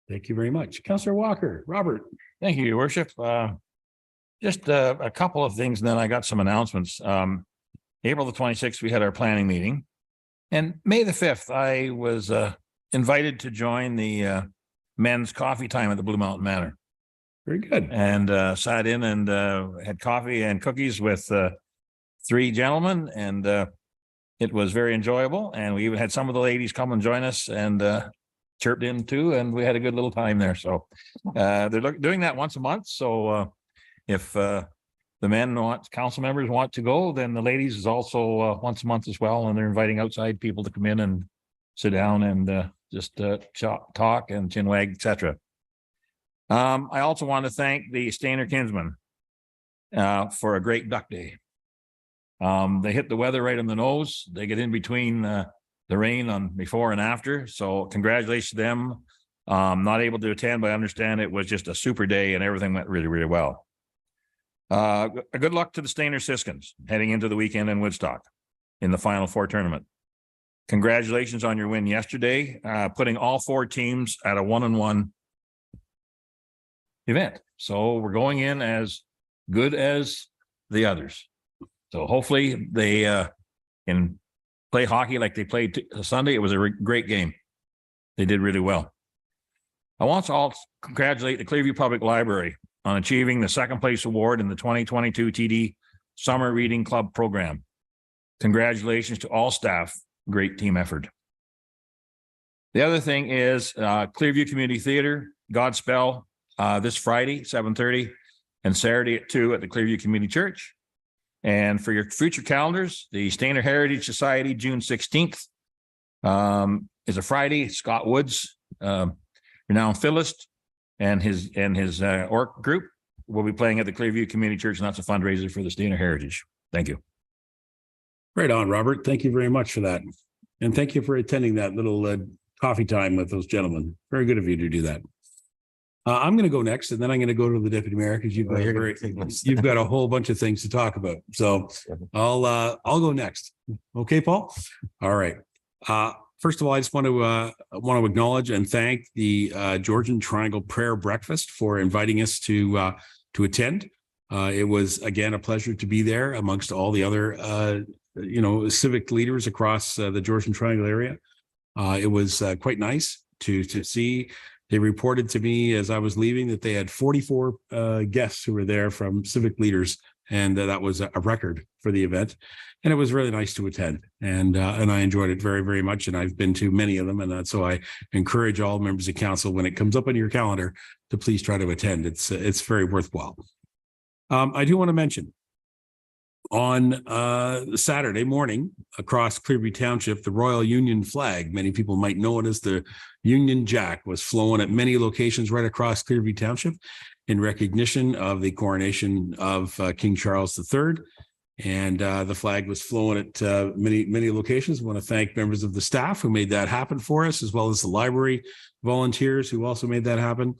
A: Thank you very much. Councillor Walker. Robert.
N: Thank you, Your Worship. Just a couple of things, and then I got some announcements. April the 26th, we had our planning meeting. And May the 5th, I was invited to join the men's coffee time at the Blue Mountain Manor.
A: Very good.
N: And sat in and had coffee and cookies with 3 gentlemen, and it was very enjoyable. And we even had some of the ladies come and join us and chirped in too, and we had a good little time there. So they're doing that once a month. So if the council members want to go, then the ladies is also once a month as well. And they're inviting outside people to come in and sit down and just talk and chinwag, etc. I also want to thank the Stainer Kinsmen for a great duck day. They hit the weather right in the nose. They get in between the rain on before and after. So congratulations to them. Not able to attend, but I understand it was just a super day and everything went really, really well. A good luck to the Stainer Siskins heading into the weekend in Woodstock in the Final Four tournament. Congratulations on your win yesterday, putting all 4 teams at a 1-on-1 event. So we're going in as good as the others. So hopefully they can play hockey like they played Sunday. It was a great game. They did really well. I want to also congratulate the Clearview Public Library on achieving the 2nd place award in the 2022 TD Summer Reading Club program. Congratulations to all staff. Great team effort. The other thing is Clearview Community Theater, Godspell, this Friday, 7:30, and Saturday at 2 at the Clearview Community Church. And for your future calendars, the Stainer Heritage Society, June 16th, is a Friday. Scott Woods, renowned fiddlist, and his orc group will be playing at the Clearview Community Church, and that's a fundraiser for the Stainer Heritage. Thank you.
A: Right on, Robert. Thank you very much for that. And thank you for attending that little coffee time with those gentlemen. Very good of you to do that. I'm going to go next, and then I'm going to go to the deputy mayor because you've got a whole bunch of things to talk about. So I'll go next. Okay, Paul? All right. First of all, I just want to acknowledge and thank the Georgian Triangle Prayer Breakfast for inviting us to attend. It was, again, a pleasure to be there amongst all the other civic leaders across the Georgian Triangle area. It was quite nice to see. They reported to me as I was leaving that they had 44 guests who were there from civic leaders, and that was a record for the event. And it was really nice to attend, and I enjoyed it very, very much. And I've been to many of them, and so I encourage all members of council, when it comes up on your calendar, to please try to attend. It's very worthwhile. I do want to mention on Saturday morning across Clearview Township, the Royal Union flag, many people might know it as the Union Jack, was flown at many locations right across Clearview Township in recognition of the coronation of King Charles III. And the flag was flown at many locations. I want to thank members of the staff who made that happen for us, as well as the library volunteers who also made that happen.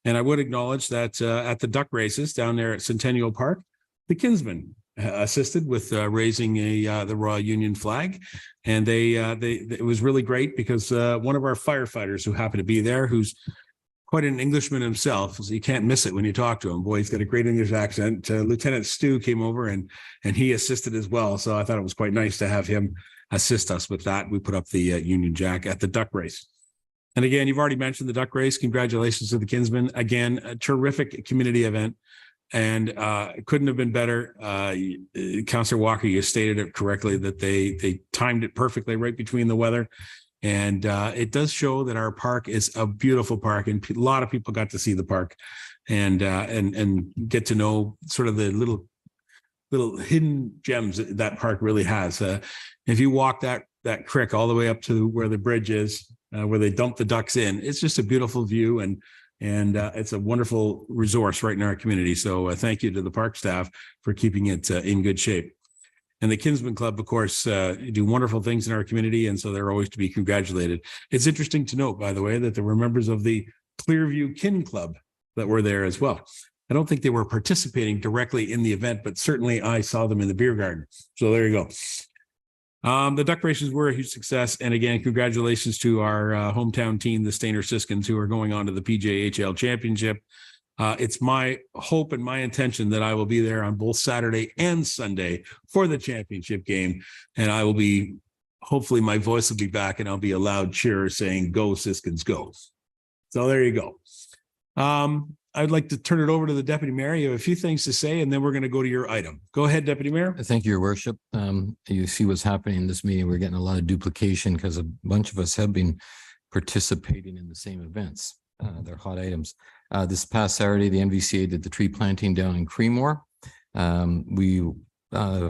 A: And I would acknowledge that at the duck races down there at Centennial Park, the Kinsmen assisted with raising the Royal Union flag, and it was really great because one of our firefighters who happened to be there, who's quite an Englishman himself, so you can't miss it when you talk to him. Boy, he's got a great English accent. Lieutenant Stu came over and he assisted as well. So I thought it was quite nice to have him assist us with that. We put up the Union Jack at the duck race. And again, you've already mentioned the duck race. Congratulations to the Kinsmen. Again, a terrific community event, and it couldn't have been better. Councillor Walker, you stated it correctly that they timed it perfectly right between the weather. And it does show that our park is a beautiful park, and a lot of people got to see the park and get to know sort of the little hidden gems that park really has. If you walk that creek all the way up to where the bridge is, where they dump the ducks in, it's just a beautiful view, and it's a wonderful resource right in our community. So thank you to the park staff for keeping it in good shape. And the Kinsmen Club, of course, do wonderful things in our community, and so they're always to be congratulated. It's interesting to note, by the way, that there were members of the Clearview Kin Club that were there as well. I don't think they were participating directly in the event, but certainly I saw them in the beer garden. So there you go. The duck races were a huge success. And again, congratulations to our hometown team, the Stainer Siskins, who are going on to the PJHL Championship. It's my hope and my intention that I will be there on both Saturday and Sunday for the championship game. And I will be, hopefully my voice will be back and I'll be a loud cheerer saying, "Go Siskins, go." So there you go. I'd like to turn it over to the Deputy Mayor. You have a few things to say, and then we're going to go to your item. Go ahead, Deputy Mayor.
G: Thank you, Your Worship. You see what's happening in this meeting. We're getting a lot of duplication because a bunch of us have been participating in the same events. They're hot items. This past Saturday, the NVCA did the tree planting down in Creemore.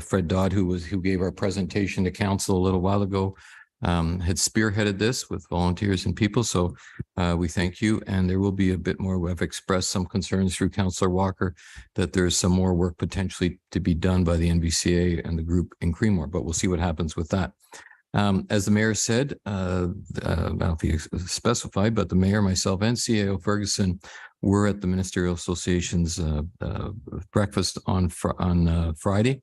G: Fred Dodd, who gave our presentation to council a little while ago, had spearheaded this with volunteers and people. So we thank you. And there will be a bit more. We've expressed some concerns through Councillor Walker that there's some more work potentially to be done by the NVCA and the group in Creemore, but we'll see what happens with that. As the mayor said, I don't know if you specified, but the mayor, myself, and CAO Ferguson were at the Ministerial Association's breakfast on Friday,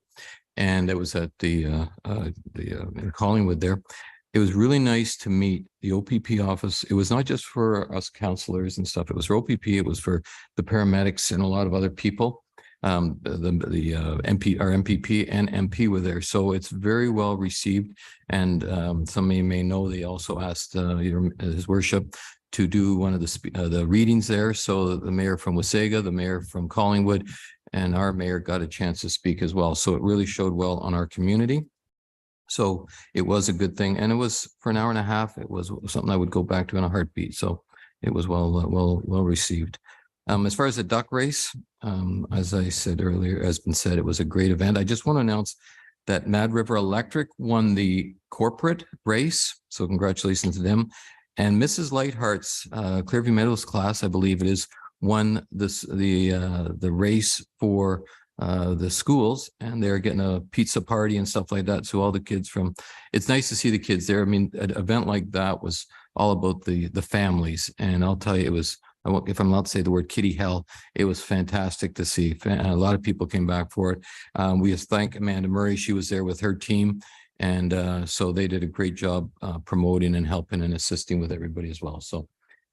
G: and it was at the in Collingwood there. It was really nice to meet the OPP office. It was not just for us councillors and stuff. It was for OPP. It was for the paramedics and a lot of other people. The MP, our MPP and MP were there, so it's very well received. And some of you may know they also asked His Worship to do one of the readings there. So the mayor from Wasaga, the mayor from Collingwood, and our mayor got a chance to speak as well. So it really showed well on our community. So it was a good thing, and it was for an hour and a half. It was something I would go back to in a heartbeat. So it was well received. As far as the duck race, as I said earlier, has been said, it was a great event. I just want to announce that Mad River Electric won the corporate race. So congratulations to them. And Mrs. Lightheart's Clearview Meadows class, I believe it is, won the race for the schools, and they're getting a pizza party and stuff like that. So all the kids it's nice to see the kids there. I mean, an event like that was all about the families. And I'll tell you, it was, if I'm allowed to say the word kitty hell, it was fantastic to see. A lot of people came back for it. We just thank Amanda Murray. She was there with her team. And so they did a great job promoting and helping and assisting with everybody as well. So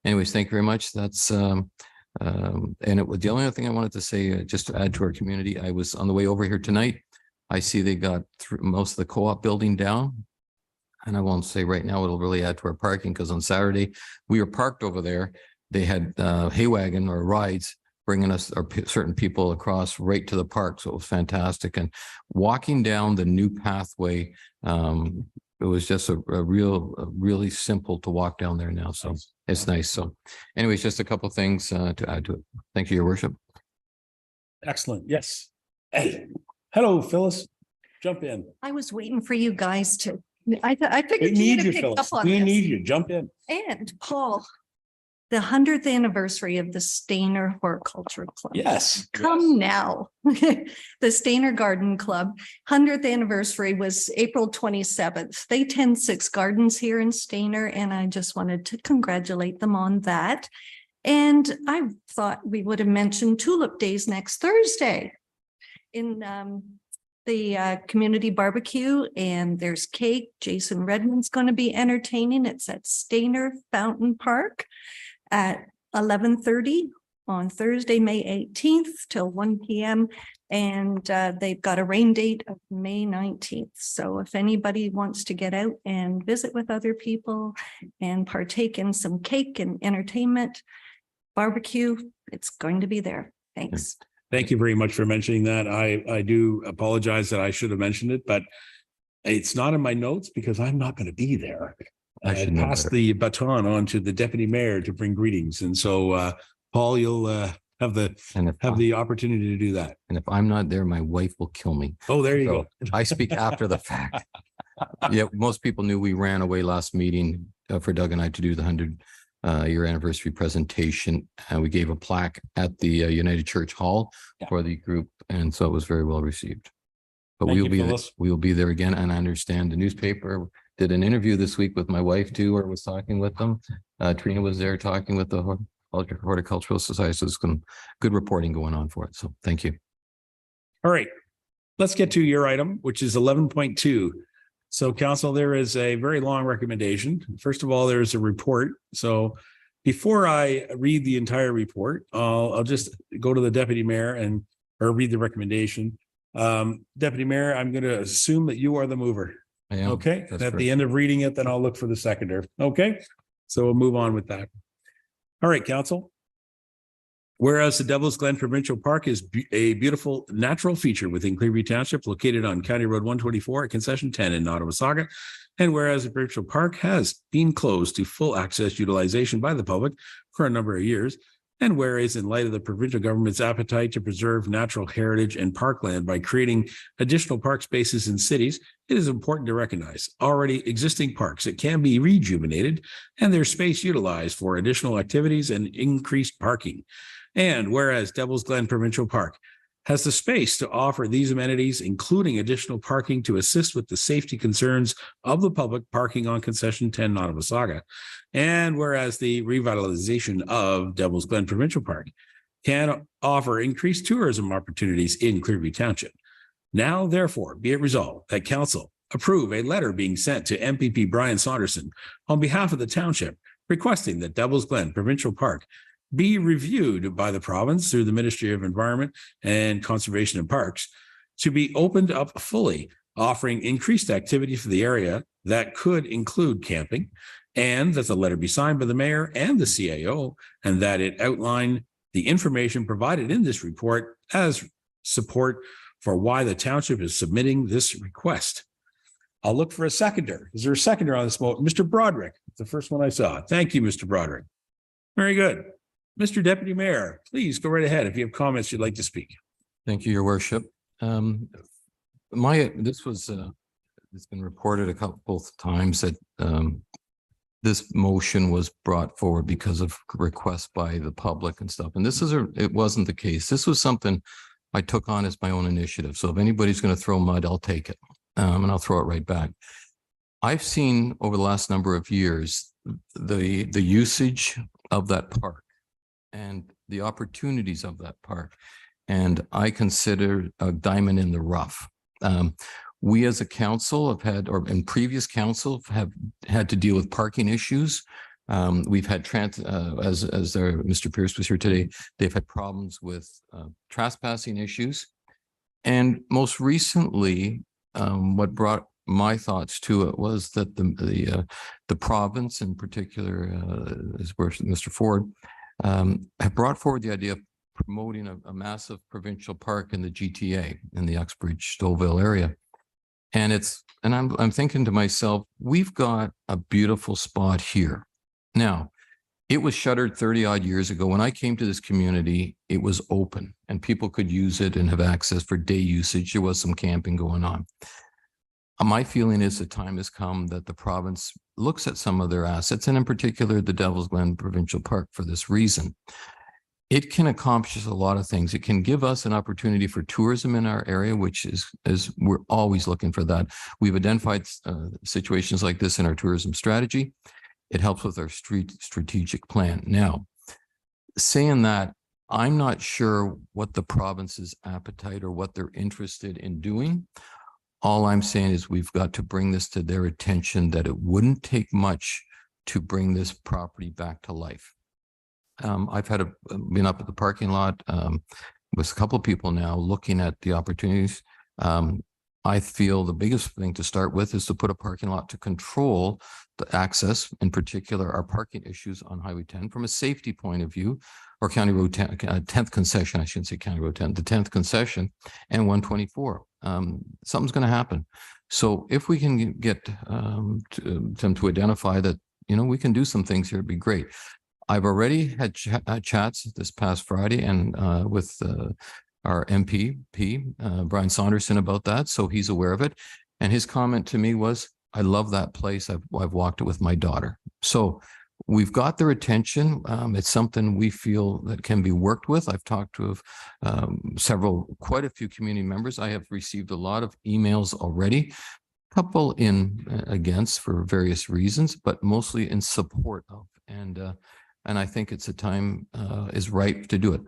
G: anyways, thank you very much. That's and the only other thing I wanted to say, just to add to our community, I was on the way over here tonight. I see they got most of the co-op building down. And I won't say right now, it'll really add to our parking because on Saturday we were parked over there. They had hay wagon or rides bringing us or certain people across right to the park. So it was fantastic. And walking down the new pathway, it was just a really simple to walk down there now. So it's nice. So anyways, just a couple of things to add to it. Thank you, Your Worship.
A: Excellent. Yes. Hey, hello, Phyllis. Jump in.
L: I was waiting for you guys to, I
A: We
L: figured you
A: need
L: would
A: you,
L: have picked
A: Phyllis.
L: up on
A: We
L: this.
A: need you. Jump in.
L: And Paul, the 100th anniversary of the Stainer Horticultural Club.
A: Yes.
L: Come now. The Stainer Garden Club, 100th anniversary was April 27th. They tend 6 gardens here in Stainer, and I just wanted to congratulate them on that. And I thought we would have mentioned Tulip Days next Thursday in the community barbecue, and there's cake. Jason Redmond's going to be entertaining. It's at Stainer Fountain Park at 11:30 on Thursday, May 18th till 1 p.m. And they've got a rain date of May 19th. So if anybody wants to get out and visit with other people and partake in some cake and entertainment, barbecue, it's going to be there. Thanks.
A: Thank you very much for mentioning that. I do apologize that I should have mentioned it, but it's not in my notes because I'm not going to be there.
G: I should know
A: pass
G: better.
A: the baton on to the deputy mayor to bring greetings. And so, Paul, you'll have the opportunity to do that.
G: And if I'm not there, my wife will kill me.
A: Oh, there you
G: So
A: go.
G: I speak after the fact. Yeah, most people knew we ran away last meeting for Doug and I to do the 100-year anniversary presentation. And we gave a plaque at the United Church Hall for the group. And so it was very well received. But
A: Thank you, Phyllis.
G: we will be there again. And I understand the newspaper did an interview this week with my wife too, or was talking with them. Trina was there talking with the Horticultural Society. So there's some good reporting going on for it. So thank you.
A: All right, let's get to your item, which is 11.2. So council, there is a very long recommendation. First of all, there's a report. So before I read the entire report, I'll just go to the deputy mayor or read the recommendation. Deputy mayor, I'm going to assume that you are the mover.
G: I am.
A: Okay,
G: That's
A: at
G: correct.
A: the end of reading it, then I'll look for the seconder. Okay, so we'll move on with that. All right, council. Whereas the Devil's Glen Provincial Park is a beautiful natural feature within Clearview Township, located on County Road 124 at Concession 10 in Nottawasaga. And whereas the provincial park has been closed to full access utilization by the public for a number of years, and whereas in light of the provincial government's appetite to preserve natural heritage and parkland by creating additional park spaces in cities, it is important to recognize already existing parks that can be rejuvenated and their space utilized for additional activities and increased parking. And whereas Devil's Glen Provincial Park has the space to offer these amenities, including additional parking to assist with the safety concerns of the public parking on Concession 10 Nottawasaga. And whereas the revitalization of Devil's Glen Provincial Park can offer increased tourism opportunities in Clearview Township. Now, therefore, be it resolved that council approve a letter being sent to MPP Brian Saunderson on behalf of the township requesting that Devil's Glen Provincial Park be reviewed by the province through the Ministry of Environment and Conservation and Parks to be opened up fully, offering increased activity for the area that could include camping, and that the letter be signed by the mayor and the CAO, and that it outline the information provided in this report as support for why the township is submitting this request. I'll look for a seconder. Is there a seconder on this motion? Mr. Broderick, the first one I saw. Thank you, Mr. Broderick. Very good. Mr. Deputy Mayor, please go right ahead if you have comments you'd like to speak.
G: Thank you, Your Worship. It's been reported a couple of times that this motion was brought forward because of requests by the public and stuff. And it wasn't the case. This was something I took on as my own initiative. So if anybody's going to throw mud, I'll take it. And I'll throw it right back. I've seen over the last number of years, the usage of that park and the opportunities of that park. And I consider a diamond in the rough. We as a council have had, or in previous council have had to deal with parking issues. We've had, Mr. Pierce was here today, they've had problems with trespassing issues. And most recently, what brought my thoughts to it was that the province, in particular, is where Mr. Ford have brought forward the idea of promoting a massive provincial park in the GTA in the Uxbridge Stouffville area. And I'm thinking to myself, we've got a beautiful spot here. Now, it was shuttered 30 odd years ago. When I came to this community, it was open and people could use it and have access for day usage. There was some camping going on. My feeling is the time has come that the province looks at some of their assets, and in particular, the Devil's Glen Provincial Park, for this reason. It can accomplish a lot of things. It can give us an opportunity for tourism in our area, which is we're always looking for that. We've identified situations like this in our tourism strategy. It helps with our strategic plan. Now, saying that, I'm not sure what the province's appetite or what they're interested in doing. All I'm saying is we've got to bring this to their attention that it wouldn't take much to bring this property back to life. I've been up at the parking lot with a couple of people now looking at the opportunities. I feel the biggest thing to start with is to put a parking lot to control the access, in particular, our parking issues on Highway 10 from a safety point of view, or County Road 10, 10th concession, I shouldn't say County Road 10, the 10th concession and 124. Something's going to happen. So if we can get them to identify that, we can do some things here, it'd be great. I've already had chats this past Friday and with our MP, Brian Saunderson, about that. So he's aware of it. And his comment to me was, I love that place. I've walked it with my daughter. So we've got their attention. It's something we feel that can be worked with. I've talked to quite a few community members. I have received a lot of emails already, a couple against for various reasons, but mostly in support of. And I think it's a time is ripe to do it.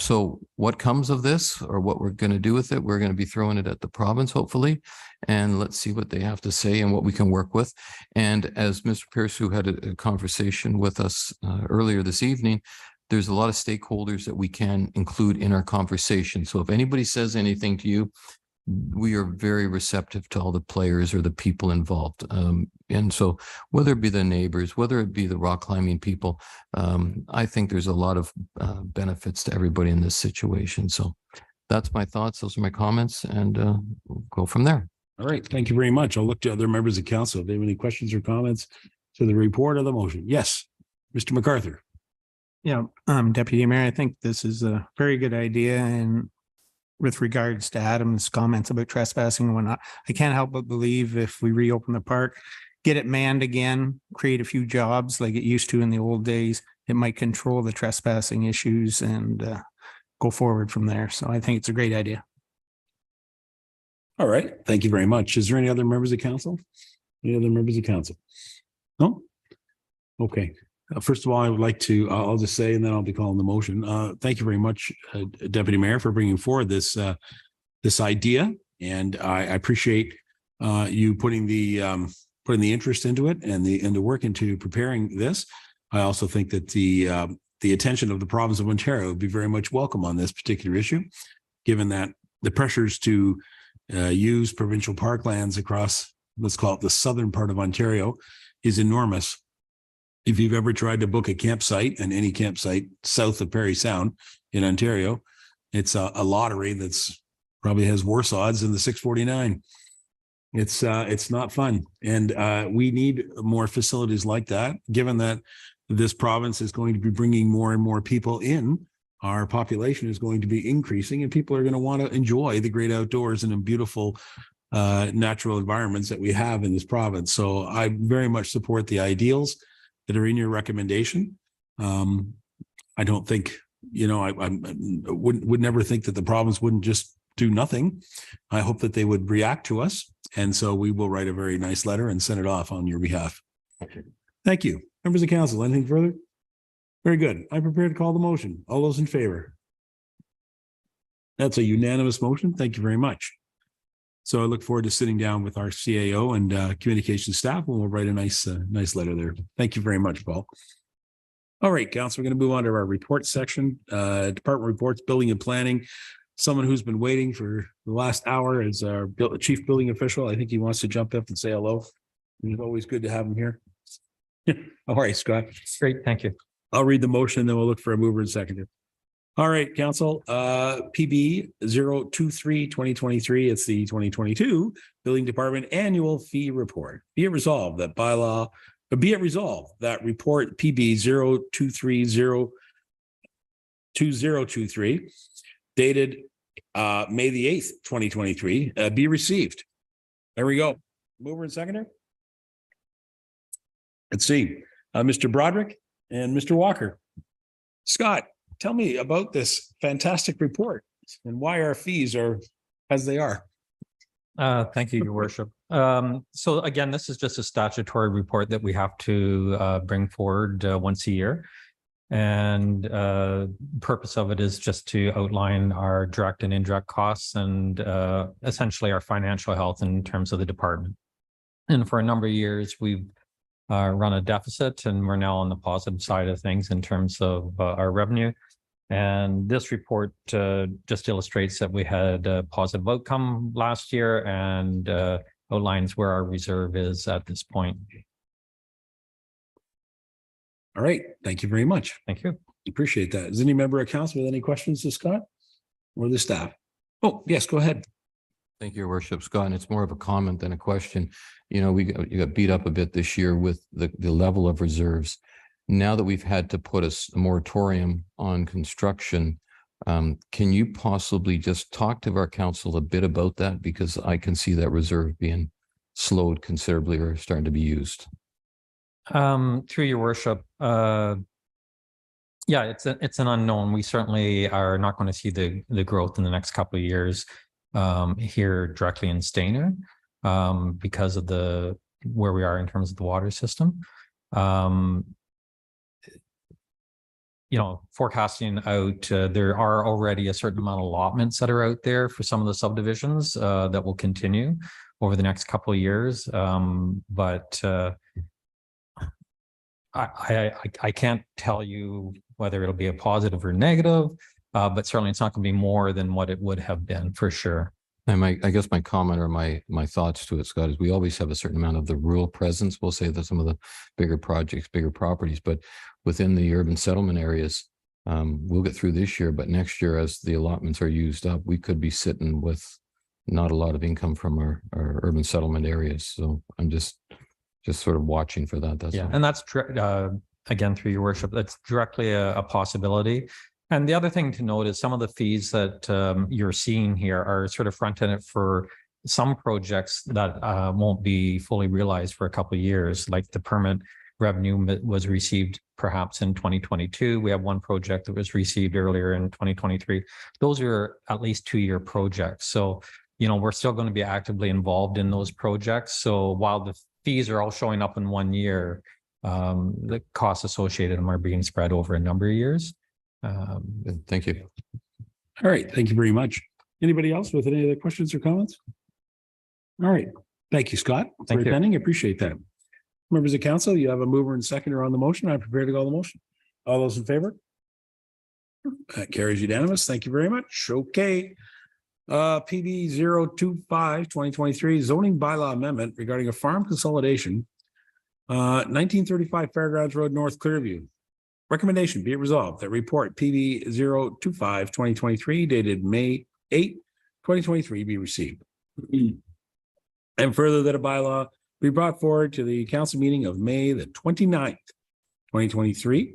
G: So what comes of this, or what we're going to do with it, we're going to be throwing it at the province, hopefully, and let's see what they have to say and what we can work with. And as Mr. Pierce, who had a conversation with us earlier this evening, there's a lot of stakeholders that we can include in our conversation. So if anybody says anything to you, we are very receptive to all the players or the people involved. And so whether it be the neighbors, whether it be the rock climbing people, I think there's a lot of benefits to everybody in this situation. So that's my thoughts. Those are my comments, and we'll go from there.
A: All right. Thank you very much. I'll look to other members of council if they have any questions or comments to the report of the motion. Yes, Mr. MacArthur.
J: Yeah, Deputy Mayor, I think this is a very good idea. And with regards to Adam's comments about trespassing and whatnot, I can't help but believe if we reopen the park, get it manned again, create a few jobs like it used to in the old days, it might control the trespassing issues and go forward from there. So I think it's a great idea.
A: All right. Thank you very much. Is there any other members of council? Any other members of council? No? Okay. First of all, I would like to, I'll just say, and then I'll be calling the motion. Thank you very much, Deputy Mayor, for bringing forward this idea. And I appreciate you putting the interest into it and the work into preparing this. I also think that the attention of the province of Ontario would be very much welcome on this particular issue, given that the pressures to use provincial parklands across, let's call it the southern part of Ontario, is enormous. If you've ever tried to book a campsite, and any campsite south of Parry Sound in Ontario, it's a lottery that's probably has worse odds than the 649. It's not fun. And we need more facilities like that, given that this province is going to be bringing more and more people in. Our population is going to be increasing, and people are going to want to enjoy the great outdoors and in beautiful natural environments that we have in this province. So I very much support the ideals that are in your recommendation. I don't think, I would never think that the province wouldn't just do nothing. I hope that they would react to us. And so we will write a very nice letter and send it off on your behalf. Thank you. Members of council, anything further? Very good. I'm prepared to call the motion. All those in favor? That's a unanimous motion. Thank you very much. So I look forward to sitting down with our CAO and communication staff, and we'll write a nice letter there. Thank you very much, Paul. All right, council, we're going to move on to our report section. Department reports, building and planning. someone who's been waiting for the last hour as our chief building official. I think he wants to jump up and say hello. It's always good to have him here. All right, Scott.
O: Great, thank you.
A: I'll read the motion, then we'll look for a mover and seconder. All right, council, PB 023-2023. It's the 2022 Building Department Annual Fee Report. Be it resolved that report PB 023-2023 dated May the 8th, 2023, be received. There we go. Mover and seconder. Let's see, Mr. Broderick and Mr. Walker. Scott, tell me about this fantastic report and why our fees are as they are.
O: Thank you, Your Worship. So again, this is just a statutory report that we have to bring forward once a year. And purpose of it is just to outline our direct and indirect costs and essentially our financial health in terms of the department. And for a number of years, we've run a deficit, and we're now on the positive side of things in terms of our revenue. And this report just illustrates that we had a positive outcome last year and outlines where our reserve is at this point.
A: All right, thank you very much.
O: Thank you.
A: Appreciate that. Is any member of council with any questions to Scott or the staff? Oh, yes, go ahead.
G: Thank you, Your Worship. Scott, and it's more of a comment than a question. You know, you got beat up a bit this year with the level of reserves. Now that we've had to put a moratorium on construction, can you possibly just talk to our council a bit about that? Because I can see that reserve being slowed considerably or starting to be used.
O: Through Your Worship, yeah, it's an unknown. We certainly are not going to see the growth in the next couple of years here directly in Stayner because of where we are in terms of the water system. You know, forecasting out, there are already a certain amount of allotments that are out there for some of the subdivisions that will continue over the next couple of years. But I can't tell you whether it'll be a positive or negative, but certainly it's not going to be more than what it would have been for sure.
G: And I guess my comment or my thoughts to it, Scott, is we always have a certain amount of the rural presence. We'll say that some of the bigger projects, bigger properties, but within the urban settlement areas, we'll get through this year, but next year, as the allotments are used up, we could be sitting with not a lot of income from our urban settlement areas. So I'm just sort of watching for that. That's all.
O: And that's again, through Your Worship, that's directly a possibility. And the other thing to note is some of the fees that you're seeing here are sort of front-ended for some projects that won't be fully realized for a couple of years, like the permit revenue was received perhaps in 2022. We have one project that was received earlier in 2023. Those are at least 2-year projects. So, you know, we're still going to be actively involved in those projects. So while the fees are all showing up in 1 year, the costs associated with them are being spread over a number of years.
G: Thank you.
A: All right, thank you very much. Anybody else with any other questions or comments? All right, thank you, Scott, for attending. Appreciate that. Members of council, you have a mover and seconder on the motion. I'm prepared to call the motion. All those in favor? That carries unanimous. Thank you very much. Okay. PB 025-2023 zoning bylaw amendment regarding a farm consolidation. 1935 Fairgrounds Road, North Clearview. Recommendation, be it resolved that report PB 025-2023 dated May 8, 2023 be received. And further that a bylaw be brought forward to the council meeting of May the 29th, 2023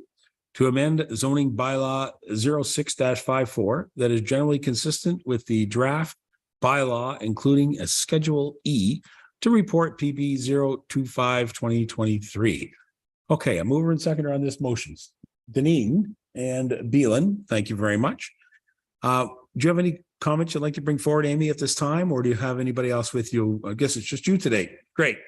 A: to amend zoning bylaw 06-54 that is generally consistent with the draft bylaw, including a Schedule E to report PB 025-2023. Okay, a mover and seconder on this motions. Deneen and Beelan, thank you very much. Do you have any comments you'd like to bring forward, Amy, at this time, or do you have anybody else with you? I guess it's just you today. Great.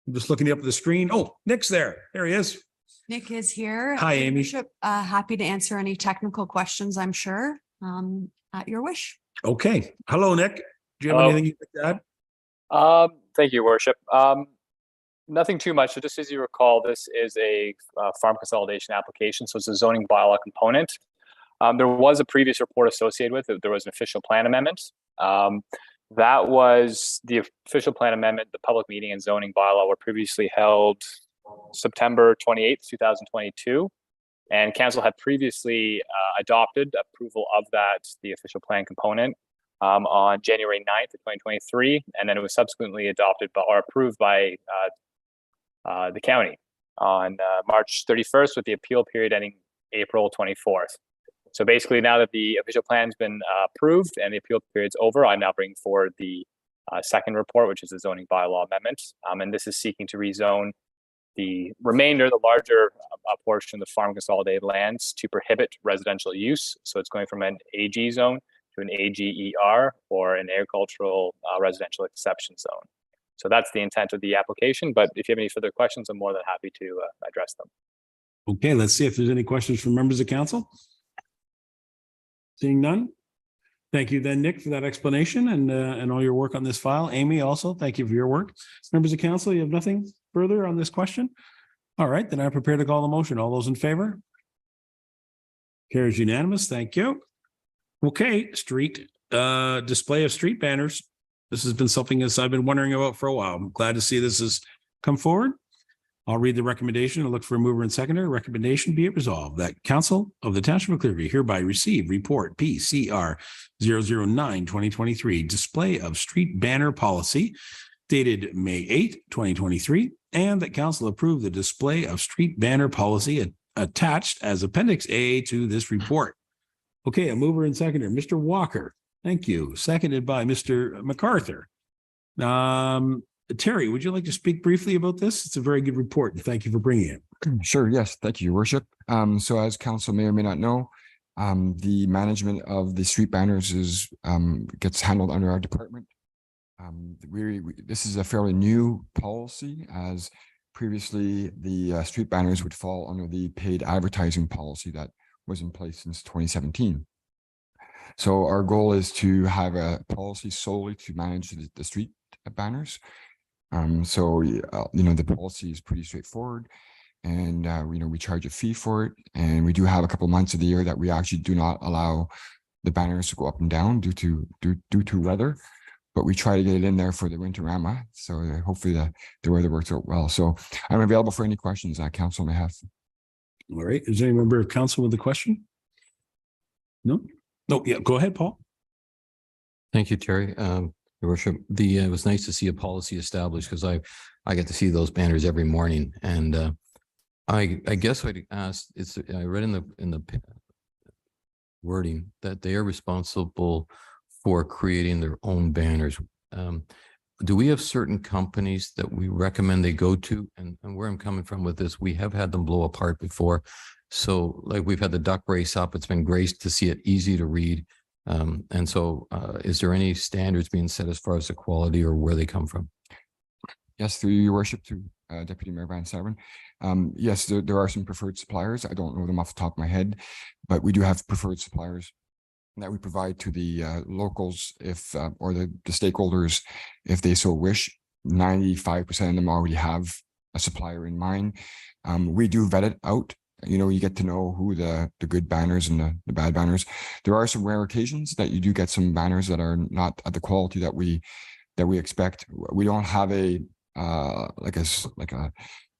A: I'm just looking up at the screen. Oh, Nick's there. There he is.
P: Nick is here.
A: Hi, Amy.
P: Bishop, happy to answer any technical questions, I'm sure, at your wish.
A: Okay. Hello, Nick. Do you have anything you'd like to
Q: add? Thank you, Worship. Nothing too much. So just as you recall, this is a farm consolidation application. So it's a zoning bylaw component. There was a previous report associated with it. There was an official plan amendment. That was the official plan amendment. The public meeting and zoning bylaw were previously held September 28th, 2022. And council had previously adopted approval of that, the official plan component, on January 9th of 2023. And then it was subsequently adopted or approved by the county on March 31st, with the appeal period ending April 24th. So basically, now that the official plan's been approved and the appeal period's over, I'm now bringing forward the second report, which is the zoning bylaw amendment. And this is seeking to rezone the remainder, the larger portion of the farm consolidated lands to prohibit residential use. So it's going from an AG zone to an AGER, or an agricultural residential exception zone. So that's the intent of the application. But if you have any further questions, I'm more than happy to address them.
A: Okay, let's see if there's any questions from members of council. Seeing none. Thank you then, Nick, for that explanation and all your work on this file. Amy, also, thank you for your work. Members of council, you have nothing further on this question? All right, then I'm prepared to call the motion. All those in favor? Carries unanimous. Thank you. Okay, street display of street banners. This has been something that I've been wondering about for a while. I'm glad to see this has come forward. I'll read the recommendation and look for a mover and seconder. Recommendation be it resolved that Council of the Township of Clearview hereby receive report PCR 009-2023 display of street banner policy dated May 8, 2023, and that council approve the display of street banner policy attached as Appendix A to this report. Okay, a mover and seconder, Mr. Walker. Thank you. Seconded by Mr. MacArthur. Terry, would you like to speak briefly about this? It's a very good report, and thank you for bringing it.
F: Sure. Yes. Thank you, Your Worship. So as council may or may not know, the management of the street banners is gets handled under our department. This is a fairly new policy, as previously the street banners would fall under the paid advertising policy that was in place since 2017. So our goal is to have a policy solely to manage the street banners. The policy is pretty straightforward, and we charge a fee for it, and we do have a couple months of the year that we actually do not allow the banners to go up and down due to weather, but we try to get it in there for the Winterama. So hopefully the weather works out well. So I'm available for any questions that council may have.
A: All right. Is there any member of council with a question? No? No. Yeah. Go ahead, Paul.
G: Thank you, Terry. Your Worship, it was nice to see a policy established, because I get to see those banners every morning, and I guess I'd ask. I read in the wording that they are responsible for creating their own banners. Do we have certain companies that we recommend they go to? And where I'm coming from with this, we have had them blow apart before. So like we've had the duck race up. It's been great to see it easy to read. Is there any standards being set as far as the quality or where they come from?
F: Yes, through Your Worship, to Deputy Mayor Van Saveren. Yes, there are some preferred suppliers. I don't know them off the top of my head, but we do have preferred suppliers that we provide to the locals or the stakeholders if they so wish. 95% of them already have a supplier in mind. We do vet it out. You get to know who the good banners and the bad banners. There are some rare occasions that you do get some banners that are not at the quality that we expect. We don't have a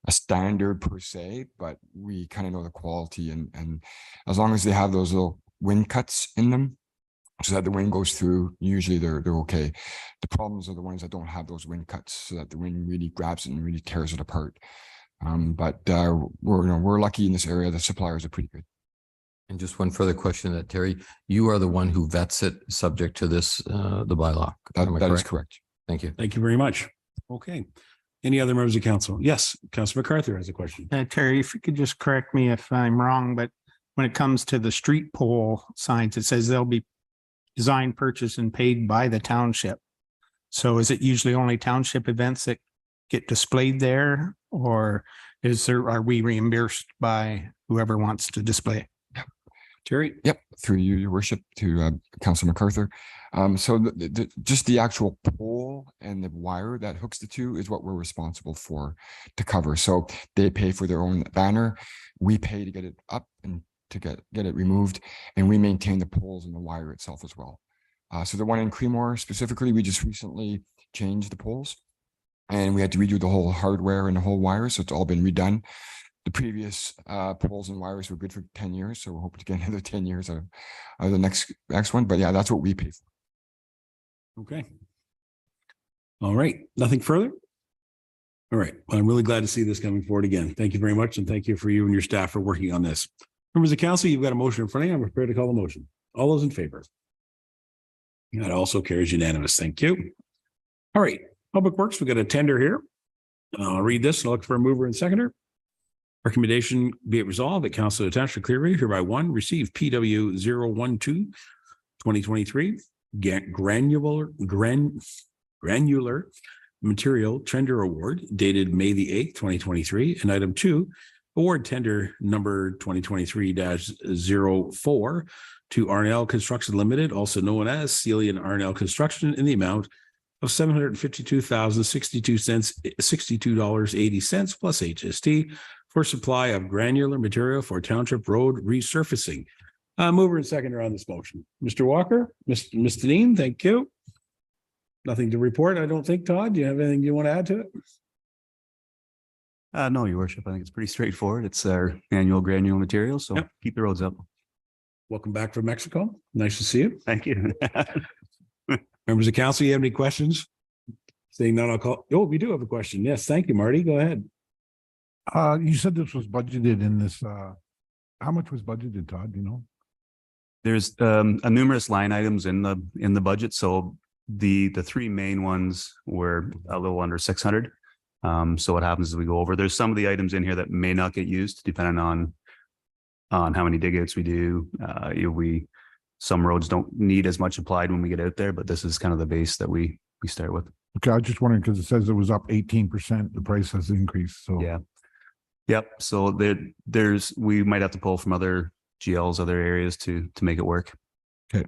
F: standard per se, but we kind of know the quality, and as long as they have those little wind cuts in them so that the wind goes through, usually they're okay. The problems are the ones that don't have those wind cuts, so that the wind really grabs it and really tears it apart. We're lucky in this area. The suppliers are pretty good.
G: And just one further question, that Terry, you are the one who vets it subject to this, the bylaw.
F: That is correct.
G: Thank you.
A: Thank you very much. Okay. Any other members of council? Yes, Councilor MacArthur has a question.
J: Terry, if you could just correct me if I'm wrong, but when it comes to the street pole signs, it says they'll be designed, purchased, and paid by the township. So is it usually only township events that get displayed there, or are we reimbursed by whoever wants to display?
A: Terry?
F: Yep, through you, Your Worship, to Councilor MacArthur. So just the actual pole and the wire that hooks the two is what we're responsible for to cover. So they pay for their own banner. We pay to get it up and to get it removed, and we maintain the poles and the wire itself as well. So the one in Creemore specifically, we just recently changed the poles, and we had to redo the whole hardware and the whole wire, so it's all been redone. The previous poles and wires were good for 10 years, so we're hoping to get another 10 years of the next one. But yeah, that's what we pay for.
A: Okay. All right. Nothing further? All right. Well, I'm really glad to see this coming forward again. Thank you very much. And thank you for you and your staff for working on this. Members of council, you've got a motion in front of you. I'm prepared to call the motion. All those in favor? That also carries unanimous. Thank you. All right. Public Works, we've got a tender here. I'll read this and I'll look for a mover and seconder. Recommendation be it resolved that Council of Township of Clearview hereby one, receive PW 012-2023 granular material tender award dated May the 8th, 2023. And item 2, award tender number 2023-04 to Arnell Construction Limited, also known as Celia and Arnell Construction, in the amount of $752,062.80 plus HST for supply of granular material for township road resurfacing. Mover and seconder on this motion. Mr. Walker, Ms. Deneen, thank you. Nothing to report, I don't think. Todd, do you have anything you want to add to it?
R: No, Your Worship. I think it's pretty straightforward. It's our annual granular material, so
A: Yep.
R: keep the roads up.
A: Welcome back from Mexico. Nice to see you.
R: Thank you.
A: Members of council, you have any questions? Seeing none, I'll call. Oh, we do have a question. Yes, thank you, Marty. Go ahead.
M: You said this was budgeted in this, how much was budgeted, Todd, do you know?
R: There's a numerous line items in the budget. So the three main ones were a little under 600. So what happens is we go over, there's some of the items in here that may not get used depending on how many dig outs we do. Some roads don't need as much applied when we get out there, but this is kind of the base that we start with.
M: Okay, I was just wondering because it says it was up 18%, the price has increased, so.
R: Yeah. Yep. So we might have to pull from other GLs, other areas to make it work.
M: Okay.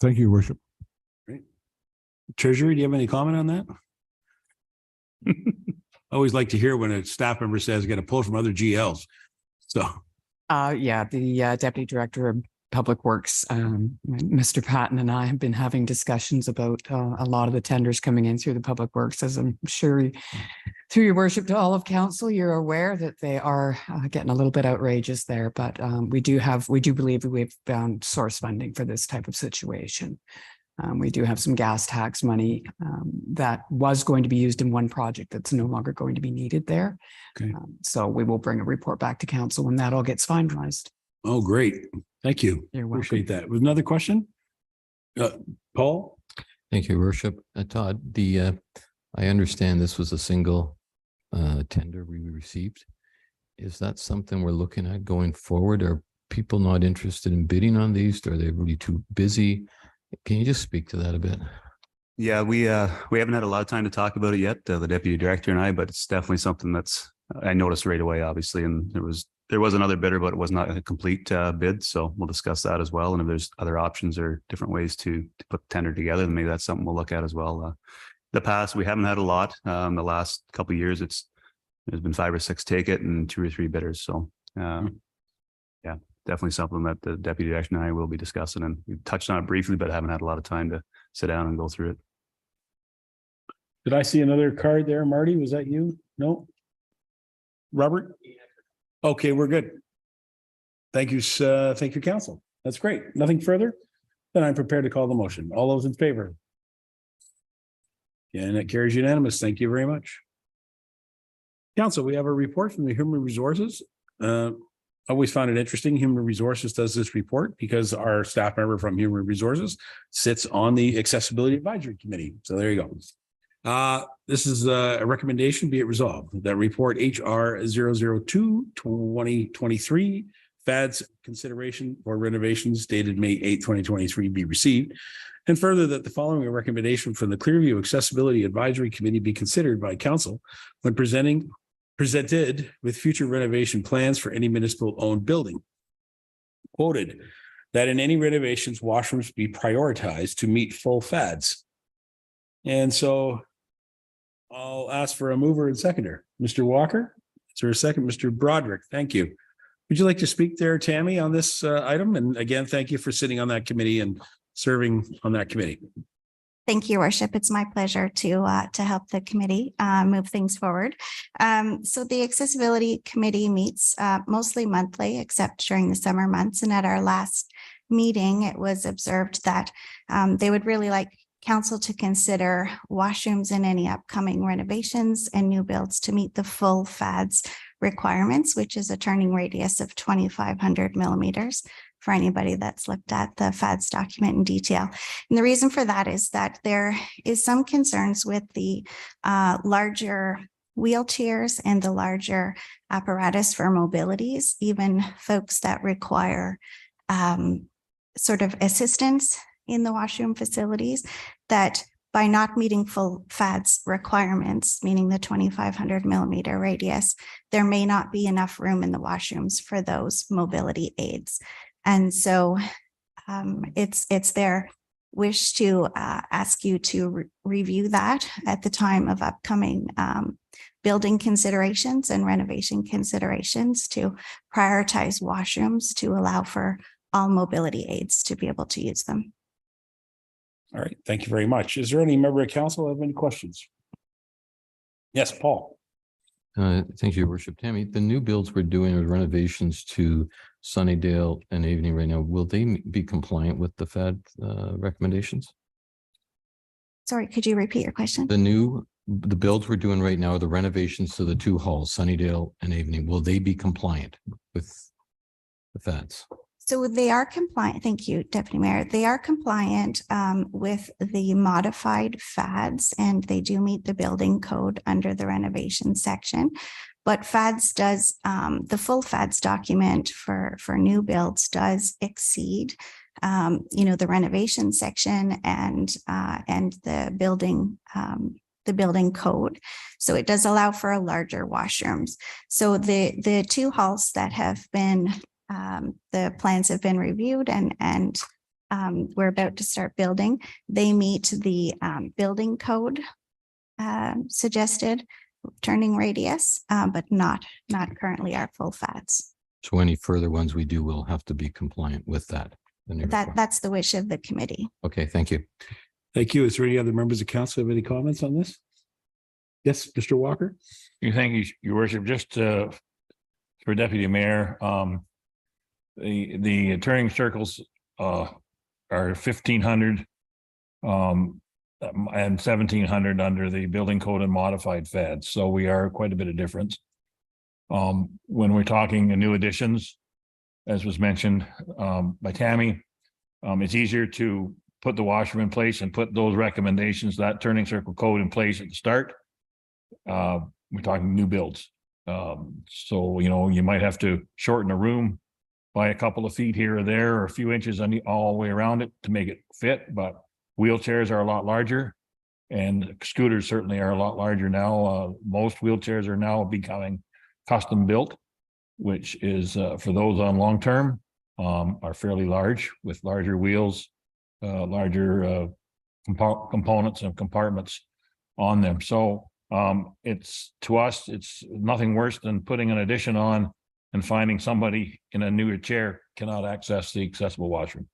M: Thank you, Your Worship.
A: Great. Treasury, do you have any comment on that? I always like to hear when a staff member says got to pull from other GLs. So.
E: Yeah, the Deputy Director of Public Works, Mr. Patton and I have been having discussions about a lot of the tenders coming in through the Public Works, as I'm sure through Your Worship to all of council, you're aware that they are getting a little bit outrageous there, but we do believe we've found source funding for this type of situation. We do have some gas tax money that was going to be used in one project that's no longer going to be needed there.
A: Okay.
E: So we will bring a report back to council when that all gets finalized.
A: Oh, great. Thank you.
E: You're welcome.
A: Appreciate that. With another question? Paul?
G: Thank you, Your Worship. Todd, I understand this was a single tender we received. Is that something we're looking at going forward? Are people not interested in bidding on these? Are they really too busy? Can you just speak to that a bit?
R: Yeah, we haven't had a lot of time to talk about it yet, the Deputy Director and I, but it's definitely something I noticed right away, obviously, and there was another bidder, but it was not a complete bid. So we'll discuss that as well. And if there's other options or different ways to put the tender together, then maybe that's something we'll look at as well. The past, we haven't had a lot. The last couple of years, there's been 5 or 6 take it and 2 or 3 bidders. So yeah, definitely something that the Deputy Director and I will be discussing. And we've touched on it briefly, but haven't had a lot of time to sit down and go through it.
A: Did I see another card there, Marty? Was that you? No? Robert? Okay, we're good. Thank you, council. That's great. Nothing further? Then I'm prepared to call the motion. All those in favor? And it carries unanimous. Thank you very much. Council, we have a report from the Human Resources. I always found it interesting. Human Resources does this report because our staff member from Human Resources sits on the Accessibility Advisory Committee. So there you go. This is a recommendation, be it resolved that report HR 002-2023 FADS consideration for renovations dated May 8, 2023 be received. And further, that the following recommendation from the Clearview Accessibility Advisory Committee be considered by council when presented with future renovation plans for any municipal owned building. Quoted, that in any renovations, washrooms be prioritized to meet full FADs. And so I'll ask for a mover and seconder. Mr. Walker, is there a second? Mr. Broderick, thank you. Would you like to speak there, Tammy, on this item? And again, thank you for sitting on that committee and serving on that committee.
S: Thank you, Your Worship. It's my pleasure to help the committee move things forward. So the Accessibility Committee meets mostly monthly, except during the summer months. And at our last meeting, it was observed that they would really like council to consider washrooms in any upcoming renovations and new builds to meet the full FADS requirements, which is a turning radius of 2,500 millimeters, for anybody that's looked at the FADS document in detail. And the reason for that is that there is some concerns with the larger wheelchairs and the larger apparatus for mobilities, even folks that require sort of assistance in the washroom facilities, that by not meeting full FADS requirements, meaning the 2,500 millimeter radius, there may not be enough room in the washrooms for those mobility aids. And so it's their wish to ask you to review that at the time of upcoming building considerations and renovation considerations, to prioritize washrooms to allow for all mobility aids to be able to use them.
A: All right, thank you very much. Is there any member of council have any questions? Yes, Paul.
G: Thank you, Your Worship. Tammy, the new builds we're doing with renovations to Sunnydale and Evening right now, will they be compliant with the FAD recommendations?
S: Sorry, could you repeat your question?
G: The builds we're doing right now, the renovations to the two halls, Sunnydale and Evening, will they be compliant with the FADs?
S: So they are compliant. Thank you, Deputy Mayor. They are compliant with the modified FADs, and they do meet the building code under the renovation section. But FADs does, the full FADs document for new builds does exceed, the renovation section and the building code. So it does allow for a larger washrooms. So the two halls that have been the plans have been reviewed and we're about to start building, they meet the building code suggested turning radius, but not currently our full FADs.
G: So any further ones we do will have to be compliant with that.
S: That's the wish of the committee.
G: Okay, thank you.
A: Thank you. Is there any other members of council have any comments on this? Yes, Mr. Walker.
N: Thank you, Your Worship. Just for Deputy Mayor, the turning circles are 1,500 and 1,700 under the building code and modified FADs. So we are quite a bit of difference. When we're talking new additions, as was mentioned by Tammy, it's easier to put the washroom in place and put those recommendations, that turning circle code in place at the start. We're talking new builds. So, you might have to shorten a room by a couple of feet here or there, or a few inches on all the way around it to make it fit. But wheelchairs are a lot larger, and scooters certainly are a lot larger now. Most wheelchairs are now becoming custom built, which is for those on long term are fairly large, with larger wheels, larger components and compartments on them. So it's, to us, it's nothing worse than putting an addition on and finding somebody in a newer chair cannot access the accessible washroom.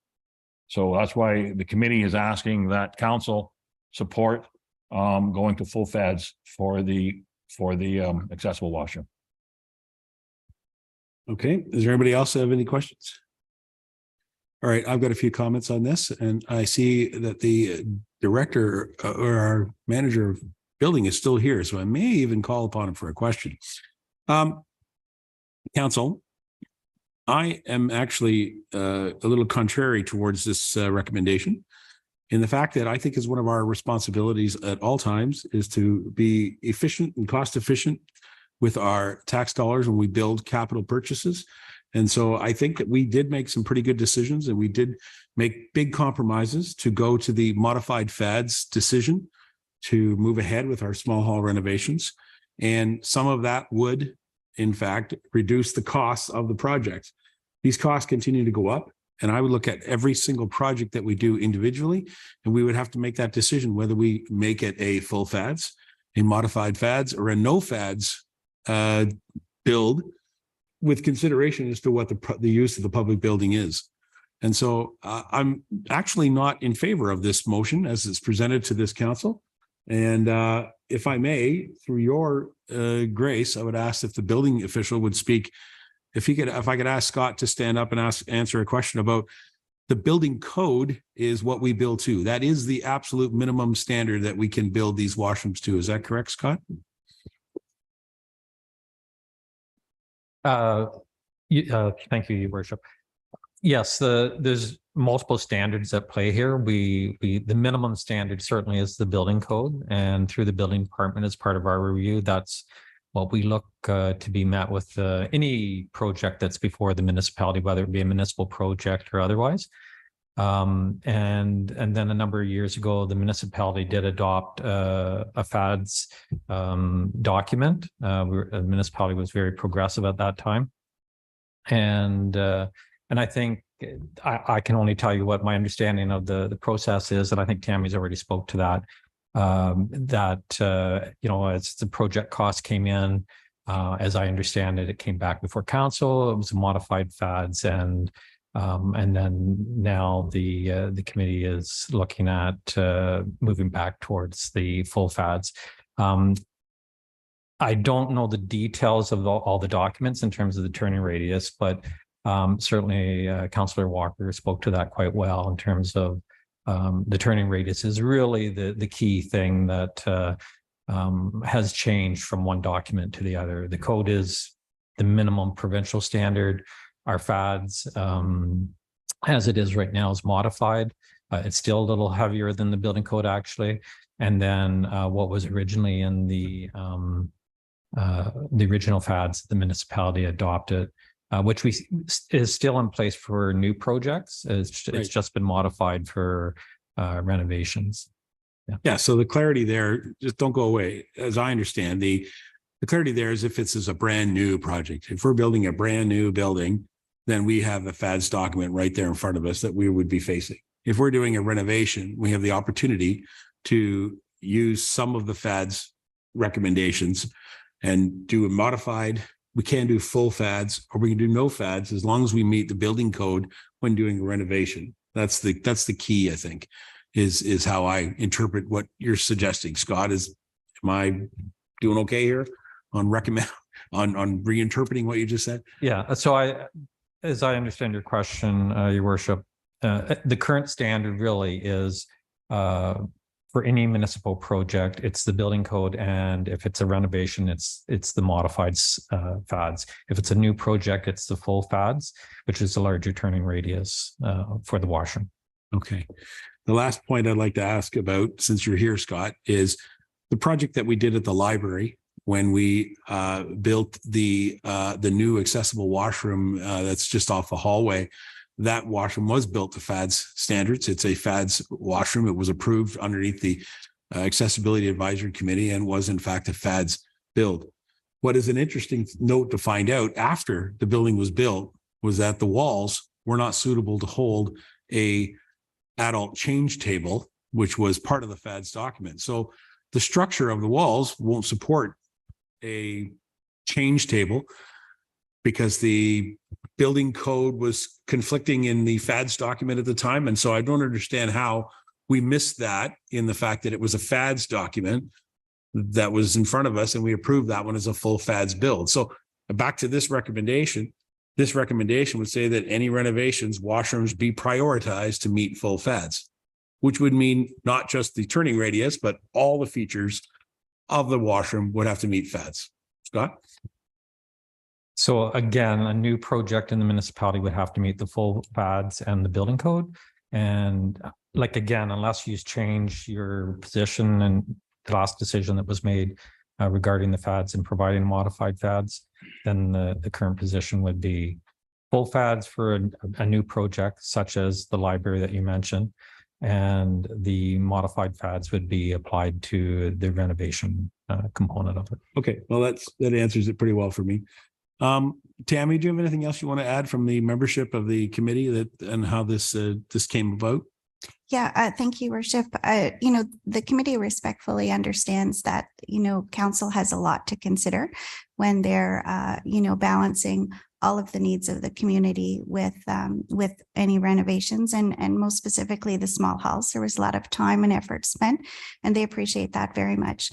N: So that's why the committee is asking that council support going to full FADs for the accessible washroom.
A: Okay, does there anybody else have any questions? All right, I've got a few comments on this, and I see that the director or our manager of building is still here, so I may even call upon him for a question. Council, I am actually a little contrary towards this recommendation, in the fact that I think is one of our responsibilities at all times is to be efficient and cost efficient with our tax dollars when we build capital purchases. And so I think that we did make some pretty good decisions, and we did make big compromises to go to the modified FADs decision to move ahead with our small hall renovations. And some of that would, in fact, reduce the costs of the project. These costs continue to go up, and I would look at every single project that we do individually, and we would have to make that decision whether we make it a full FADs, a modified FADs, or a no FADs build with consideration as to what the use of the public building is. And so I'm actually not in favor of this motion as it's presented to this council. And if I may, through your grace, I would ask if the building official would speak. If I could ask Scott to stand up and answer a question about the building code is what we build to. That is the absolute minimum standard that we can build these washrooms to. Is that correct, Scott?
O: Thank you, Your Worship. Yes, there's multiple standards at play here. The minimum standard certainly is the building code, and through the building department as part of our review, that's what we look to be met with any project that's before the municipality, whether it be a municipal project or otherwise. And then a number of years ago, the municipality did adopt a FADS document. The municipality was very progressive at that time. And I think I can only tell you what my understanding of the process is, and I think Tammy's already spoke to that. You know, as the project cost came in, as I understand it, it came back before council. It was modified FADS, and then now the committee is looking at moving back towards the full FADS. I don't know the details of all the documents in terms of the turning radius, but certainly Councillor Walker spoke to that quite well in terms of the turning radius is really the key thing that has changed from one document to the other. The code is the minimum provincial standard. Our FADS, as it is right now, is modified. It's still a little heavier than the building code, actually. And then what was originally in the original FADS, the municipality adopted, which is still in place for new projects. It's just been modified for renovations.
A: Yeah. So the clarity there, just don't go away. As I understand, the clarity there is if it's a brand new project. If we're building a brand new building, then we have the FADS document right there in front of us that we would be facing. If we're doing a renovation, we have the opportunity to use some of the FADS recommendations and do a modified. We can do full FADS, or we can do no FADS as long as we meet the building code when doing a renovation. That's the key, I think, is how I interpret what you're suggesting. Scott, am I doing okay here on reinterpreting what you just said?
O: Yeah. So as I understand your question, Your Worship, the current standard really is for any municipal project, it's the building code, and if it's a renovation, it's the modified FADS. If it's a new project, it's the full FADS, which is a larger turning radius for the washroom.
A: Okay. The last point I'd like to ask about, since you're here, Scott, is the project that we did at the library when we built the new accessible washroom that's just off the hallway. That washroom was built to FADS standards. It's a FADS washroom. It was approved underneath the Accessibility Advisory Committee and was in fact a FADS build. What is an interesting note to find out after the building was built was that the walls were not suitable to hold a adult change table, which was part of the FADS document. So the structure of the walls won't support a change table because the building code was conflicting in the FADS document at the time. And so I don't understand how we missed that in the fact that it was a FADS document that was in front of us and we approved that one as a full FADS build. So back to this recommendation would say that any renovations, washrooms be prioritized to meet full FADS, which would mean not just the turning radius, but all the features of the washroom would have to meet FADS. Scott?
O: So again, a new project in the municipality would have to meet the full FADS and the building code. And like, again, unless you change your position and the last decision that was made regarding the FADS and providing modified FADS, then the current position would be full FADS for a new project, such as the library that you mentioned. And the modified FADS would be applied to the renovation component of it.
A: Okay, well, that answers it pretty well for me. Tammy, do you have anything else you want to add from the membership of the committee and how this came about?
S: Yeah, thank you, Worship. The committee respectfully understands that, council has a lot to consider when they're, balancing all of the needs of the community with any renovations and most specifically the small halls. There was a lot of time and effort spent, and they appreciate that very much.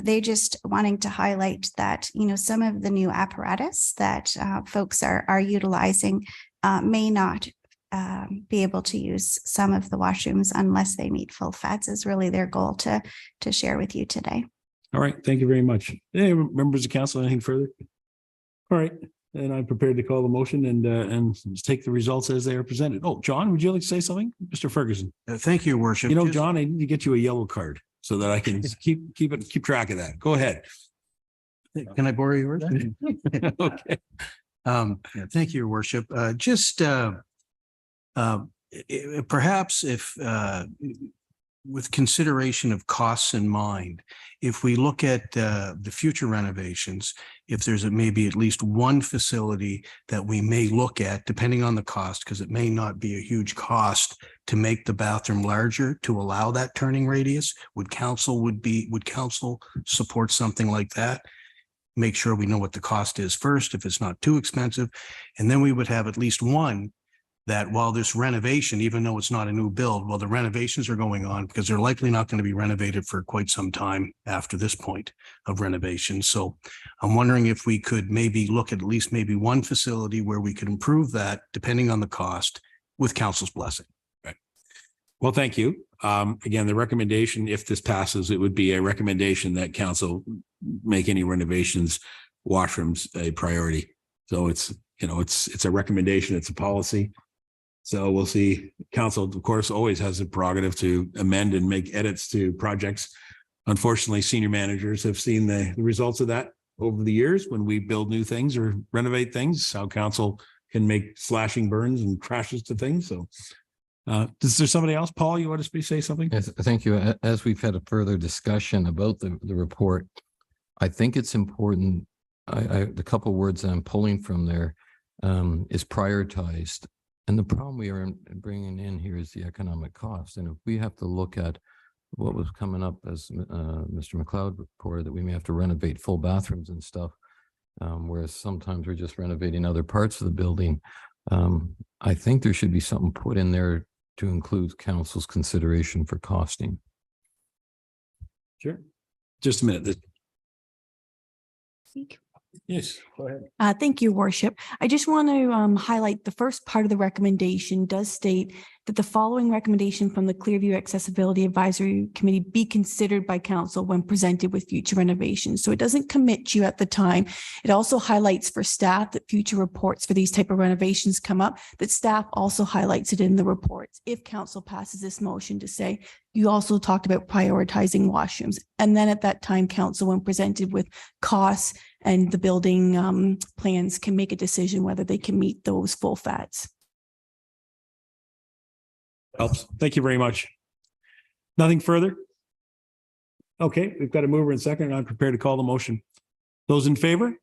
S: They just wanting to highlight that, you know, some of the new apparatus that folks are utilizing may not be able to use some of the washrooms unless they meet full FATs is really their goal to share with you today.
A: All right. Thank you very much. Any members of council, anything further? All right. And I'm prepared to call the motion and take the results as they are presented. Oh, John, would you like to say something? Mr. Ferguson.
H: Thank you, Your Worship.
A: You know,
H: Just-
A: John, I need to get you a yellow card so that I can keep track of that. Go ahead.
H: Can I borrow yours?
A: Okay.
H: Thank you, Your Worship. Perhaps if with consideration of costs in mind, if we look at the future renovations, if there's maybe at least one facility that we may look at, depending on the cost, because it may not be a huge cost to make the bathroom larger to allow that turning radius, would council support something like that? Make sure we know what the cost is first, if it's not too expensive, and then we would have at least one that while this renovation, even though it's not a new build, while the renovations are going on, because they're likely not going to be renovated for quite some time after this point of renovation. So I'm wondering if we could maybe look at least maybe one facility where we could improve that depending on the cost with council's blessing.
A: Right. Well, thank you. Again, the recommendation, if this passes, it would be a recommendation that council make any renovations, washrooms a priority. So it's a recommendation, it's a policy. So we'll see. Council, of course, always has a prerogative to amend and make edits to projects. Unfortunately, senior managers have seen the results of that over the years when we build new things or renovate things, how council can make slashing burns and crashes to things. So is there somebody else? Paul, you want to say something?
G: Yes, thank you. As we've had a further discussion about the report, I think it's important. The couple of words I'm pulling from there is prioritized. And the problem we are bringing in here is the economic cost. And if we have to look at what was coming up as Mr. McLeod reported, that we may have to renovate full bathrooms and stuff, whereas sometimes we're just renovating other parts of the building. I think there should be something put in there to include council's consideration for costing.
A: Sure. Just a minute. Yes, go ahead.
P: Thank you, Worship. I just want to highlight the first part of the recommendation does state that the following recommendation from the Clearview Accessibility Advisory Committee be considered by council when presented with future renovations. So it doesn't commit you at the time. It also highlights for staff that future reports for these type of renovations come up, that staff also highlights it in the reports. If council passes this motion to say, you also talked about prioritizing washrooms. And then at that time, council, when presented with costs and the building plans, can make a decision whether they can meet those full FATs.
A: Helps. Thank you very much. Nothing further? Okay, we've got a mover and second, and I'm prepared to call the motion. Those in favor?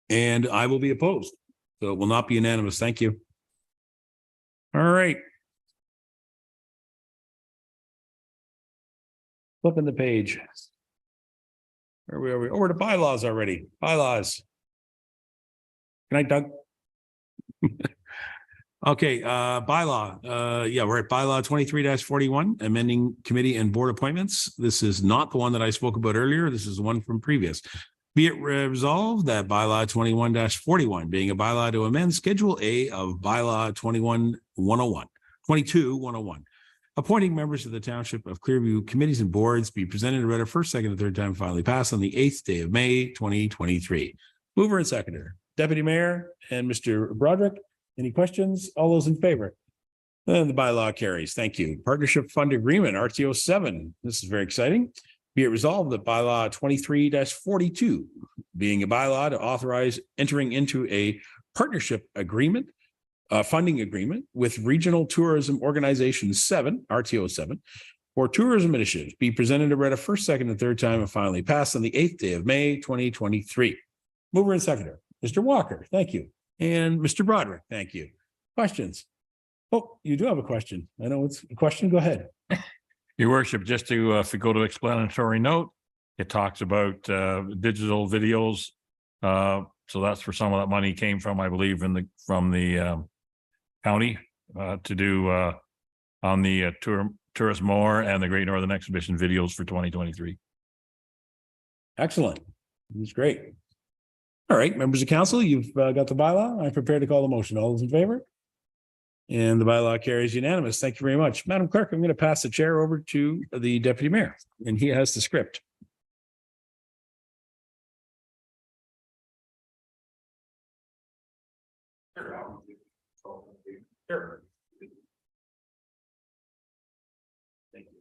A: And I will be opposed. So it will not be unanimous. Thank you. All right. Flipping the page. Where are we? Oh, we're to bylaws already. Bylaws. Good night, Doug. Okay, bylaw. Yeah, we're at bylaw 23-41, amending committee and board appointments. This is not the one that I spoke about earlier. This is the one from previous. Be it resolved that bylaw 21-41, being a bylaw to amend Schedule A of bylaw 22-101, appointing members of the Township of Clearview committees and boards, be presented and read a first, second, and third time, finally passed on the 8th day of May, 2023. Mover and seconder, Deputy Mayor and Mr. Broderick. Any questions? All those in favor? And the bylaw carries. Thank you. Partnership Fund Agreement, RTO 7. This is very exciting. Be it resolved that bylaw 23-42, being a bylaw to authorize entering into a partnership agreement, funding agreement with Regional Tourism Organization 7, RTO 7, for tourism initiatives, be presented and read a first, second, and third time, and finally passed on the 8th day of May, 2023. Mover and seconder, Mr. Walker. Thank you. And Mr. Broderick, thank you. Questions? Oh, you do have a question. I know it's a question. Go ahead.
N: Your worship, just to, if we go to explanatory note, it talks about digital videos So that's where some of that money came from, I believe, from the county to do on the Tourist More and the Great Northern Exhibition videos for 2023.
A: Excellent. That's great. All right, members of council, you've got the bylaw. I'm prepared to call the motion. All those in favor? And the bylaw carries unanimous. Thank you very much. Madam Clerk, I'm going to pass the chair over to the deputy mayor, and he has the script. Sure. Thank you.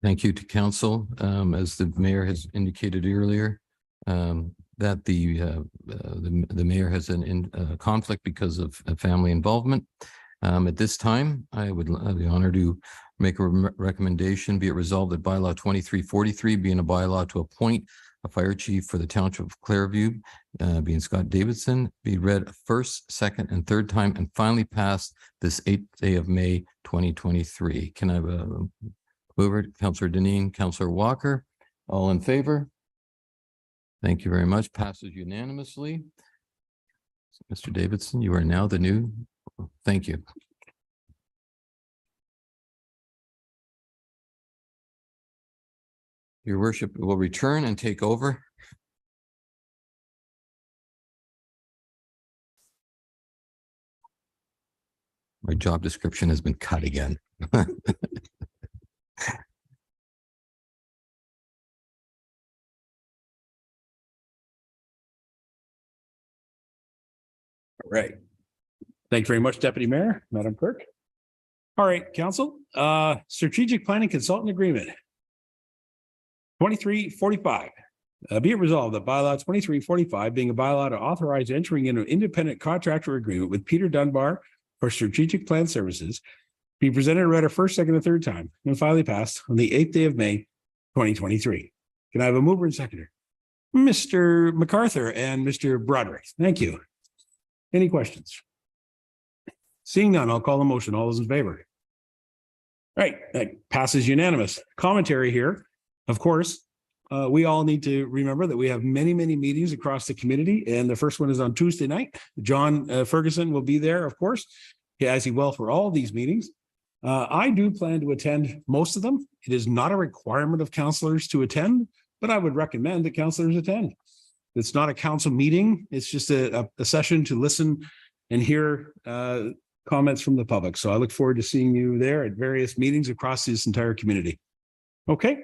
G: Thank you to council. As the mayor has indicated earlier, that the mayor has a conflict because of family involvement. At this time, I would have the honor to make a recommendation, be it resolved that bylaw 2343 being a bylaw to appoint a fire chief for the township of Clearview, being Scott Davidson, be read a first, second, and third time and finally passed this 8th day of May 2023. Can I have a mover? Councillor Deneen, Councillor Walker, all in favor? Thank you very much. Passes unanimously. Mr. Davidson, you are now the new. Thank you. Your worship will return and take over. My job description has been cut again.
A: Right. Thank you very much, Deputy Mayor, Madam Clerk. All right, council, strategic planning consultant agreement. 2345. Be it resolved that bylaw 2345 being a bylaw to authorize entering into an independent contractor agreement with Peter Dunbar for strategic plan services be presented and read a first, second, and third time and finally passed on the 8th day of May, 2023. Can I have a mover and seconder? Mr. MacArthur and Mr. Broderick. Thank you. Any questions? Seeing none, I'll call the motion. All those in favor? Right, that passes unanimous. Commentary here. Of course, we all need to remember that we have many, many meetings across the community, and the first one is on Tuesday night. John Ferguson will be there, of course, as he will for all these meetings. I do plan to attend most of them. It is not a requirement of councillors to attend, but I would recommend that councillors attend. It's not a council meeting. It's just a session to listen and hear comments from the public. So I look forward to seeing you there at various meetings across this entire community. Okay.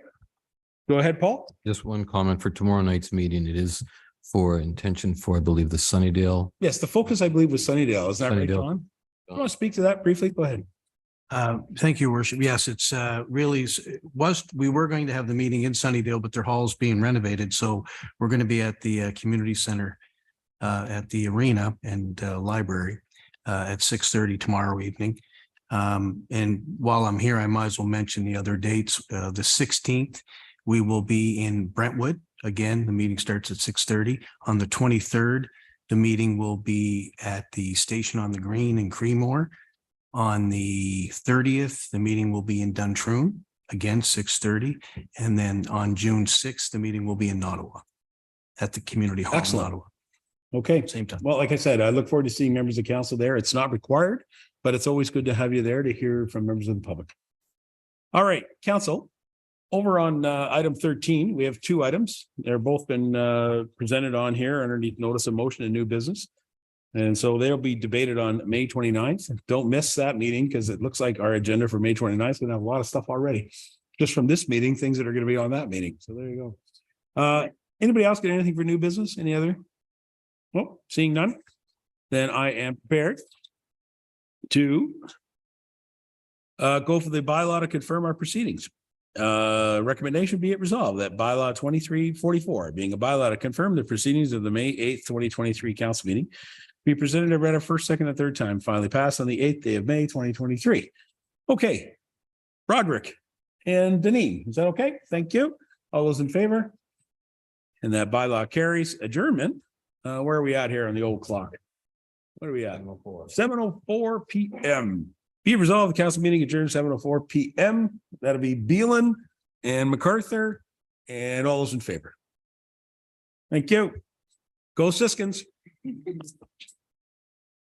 A: Go ahead, Paul.
G: Just one comment for tomorrow night's meeting. It is for intention for, I believe, the Sunnydale.
A: Yes, the focus, I believe, was Sunnydale. Is that right, John? You want to speak to that briefly? Go ahead.
H: Thank you, Worship. Yes, it's really we were going to have the meeting in Sunnydale, but their hall's being renovated. So we're going to be at the community center at the arena and library at 6:30 tomorrow evening. And while I'm here, I might as well mention the other dates. The 16th, we will be in Brentwood. Again, the meeting starts at 6:30. On the 23rd, the meeting will be at the Station on the Green in Creemore. On the 30th, the meeting will be in Duntroon, again, 6:30. And then on June 6th, the meeting will be in Ottawa at the community hall in Ottawa.
A: Okay.
H: Same time.
A: Well, like I said, I look forward to seeing members of council there. It's not required, but it's always good to have you there to hear from members of the public. All right, council. Over on item 13, we have two items. They're both been presented on here underneath notice of motion and new business. And so they'll be debated on May 29th. Don't miss that meeting because it looks like our agenda for May 29th is going to have a lot of stuff already. Just from this meeting, things that are going to be on that meeting. So there you go. Anybody else get anything for new business? Any other? Well, seeing none, then I am prepared to go for the bylaw to confirm our proceedings. Recommendation be it resolved that bylaw 2344 being a bylaw to confirm the proceedings of the May 8th, 2023 council meeting be presented and read a first, second, and third time, finally passed on the 8th day of May, 2023. Okay. Broderick and Deneen, is that okay? Thank you. All those in favor? And that bylaw carries. Adjournment. Where are we at here on the old clock? What are we at? 7:04 PM. Be resolved, the council meeting adjourned 7:04 PM. That'll be Beelan and MacArthur and all those in favor. Thank you. Go Siskins.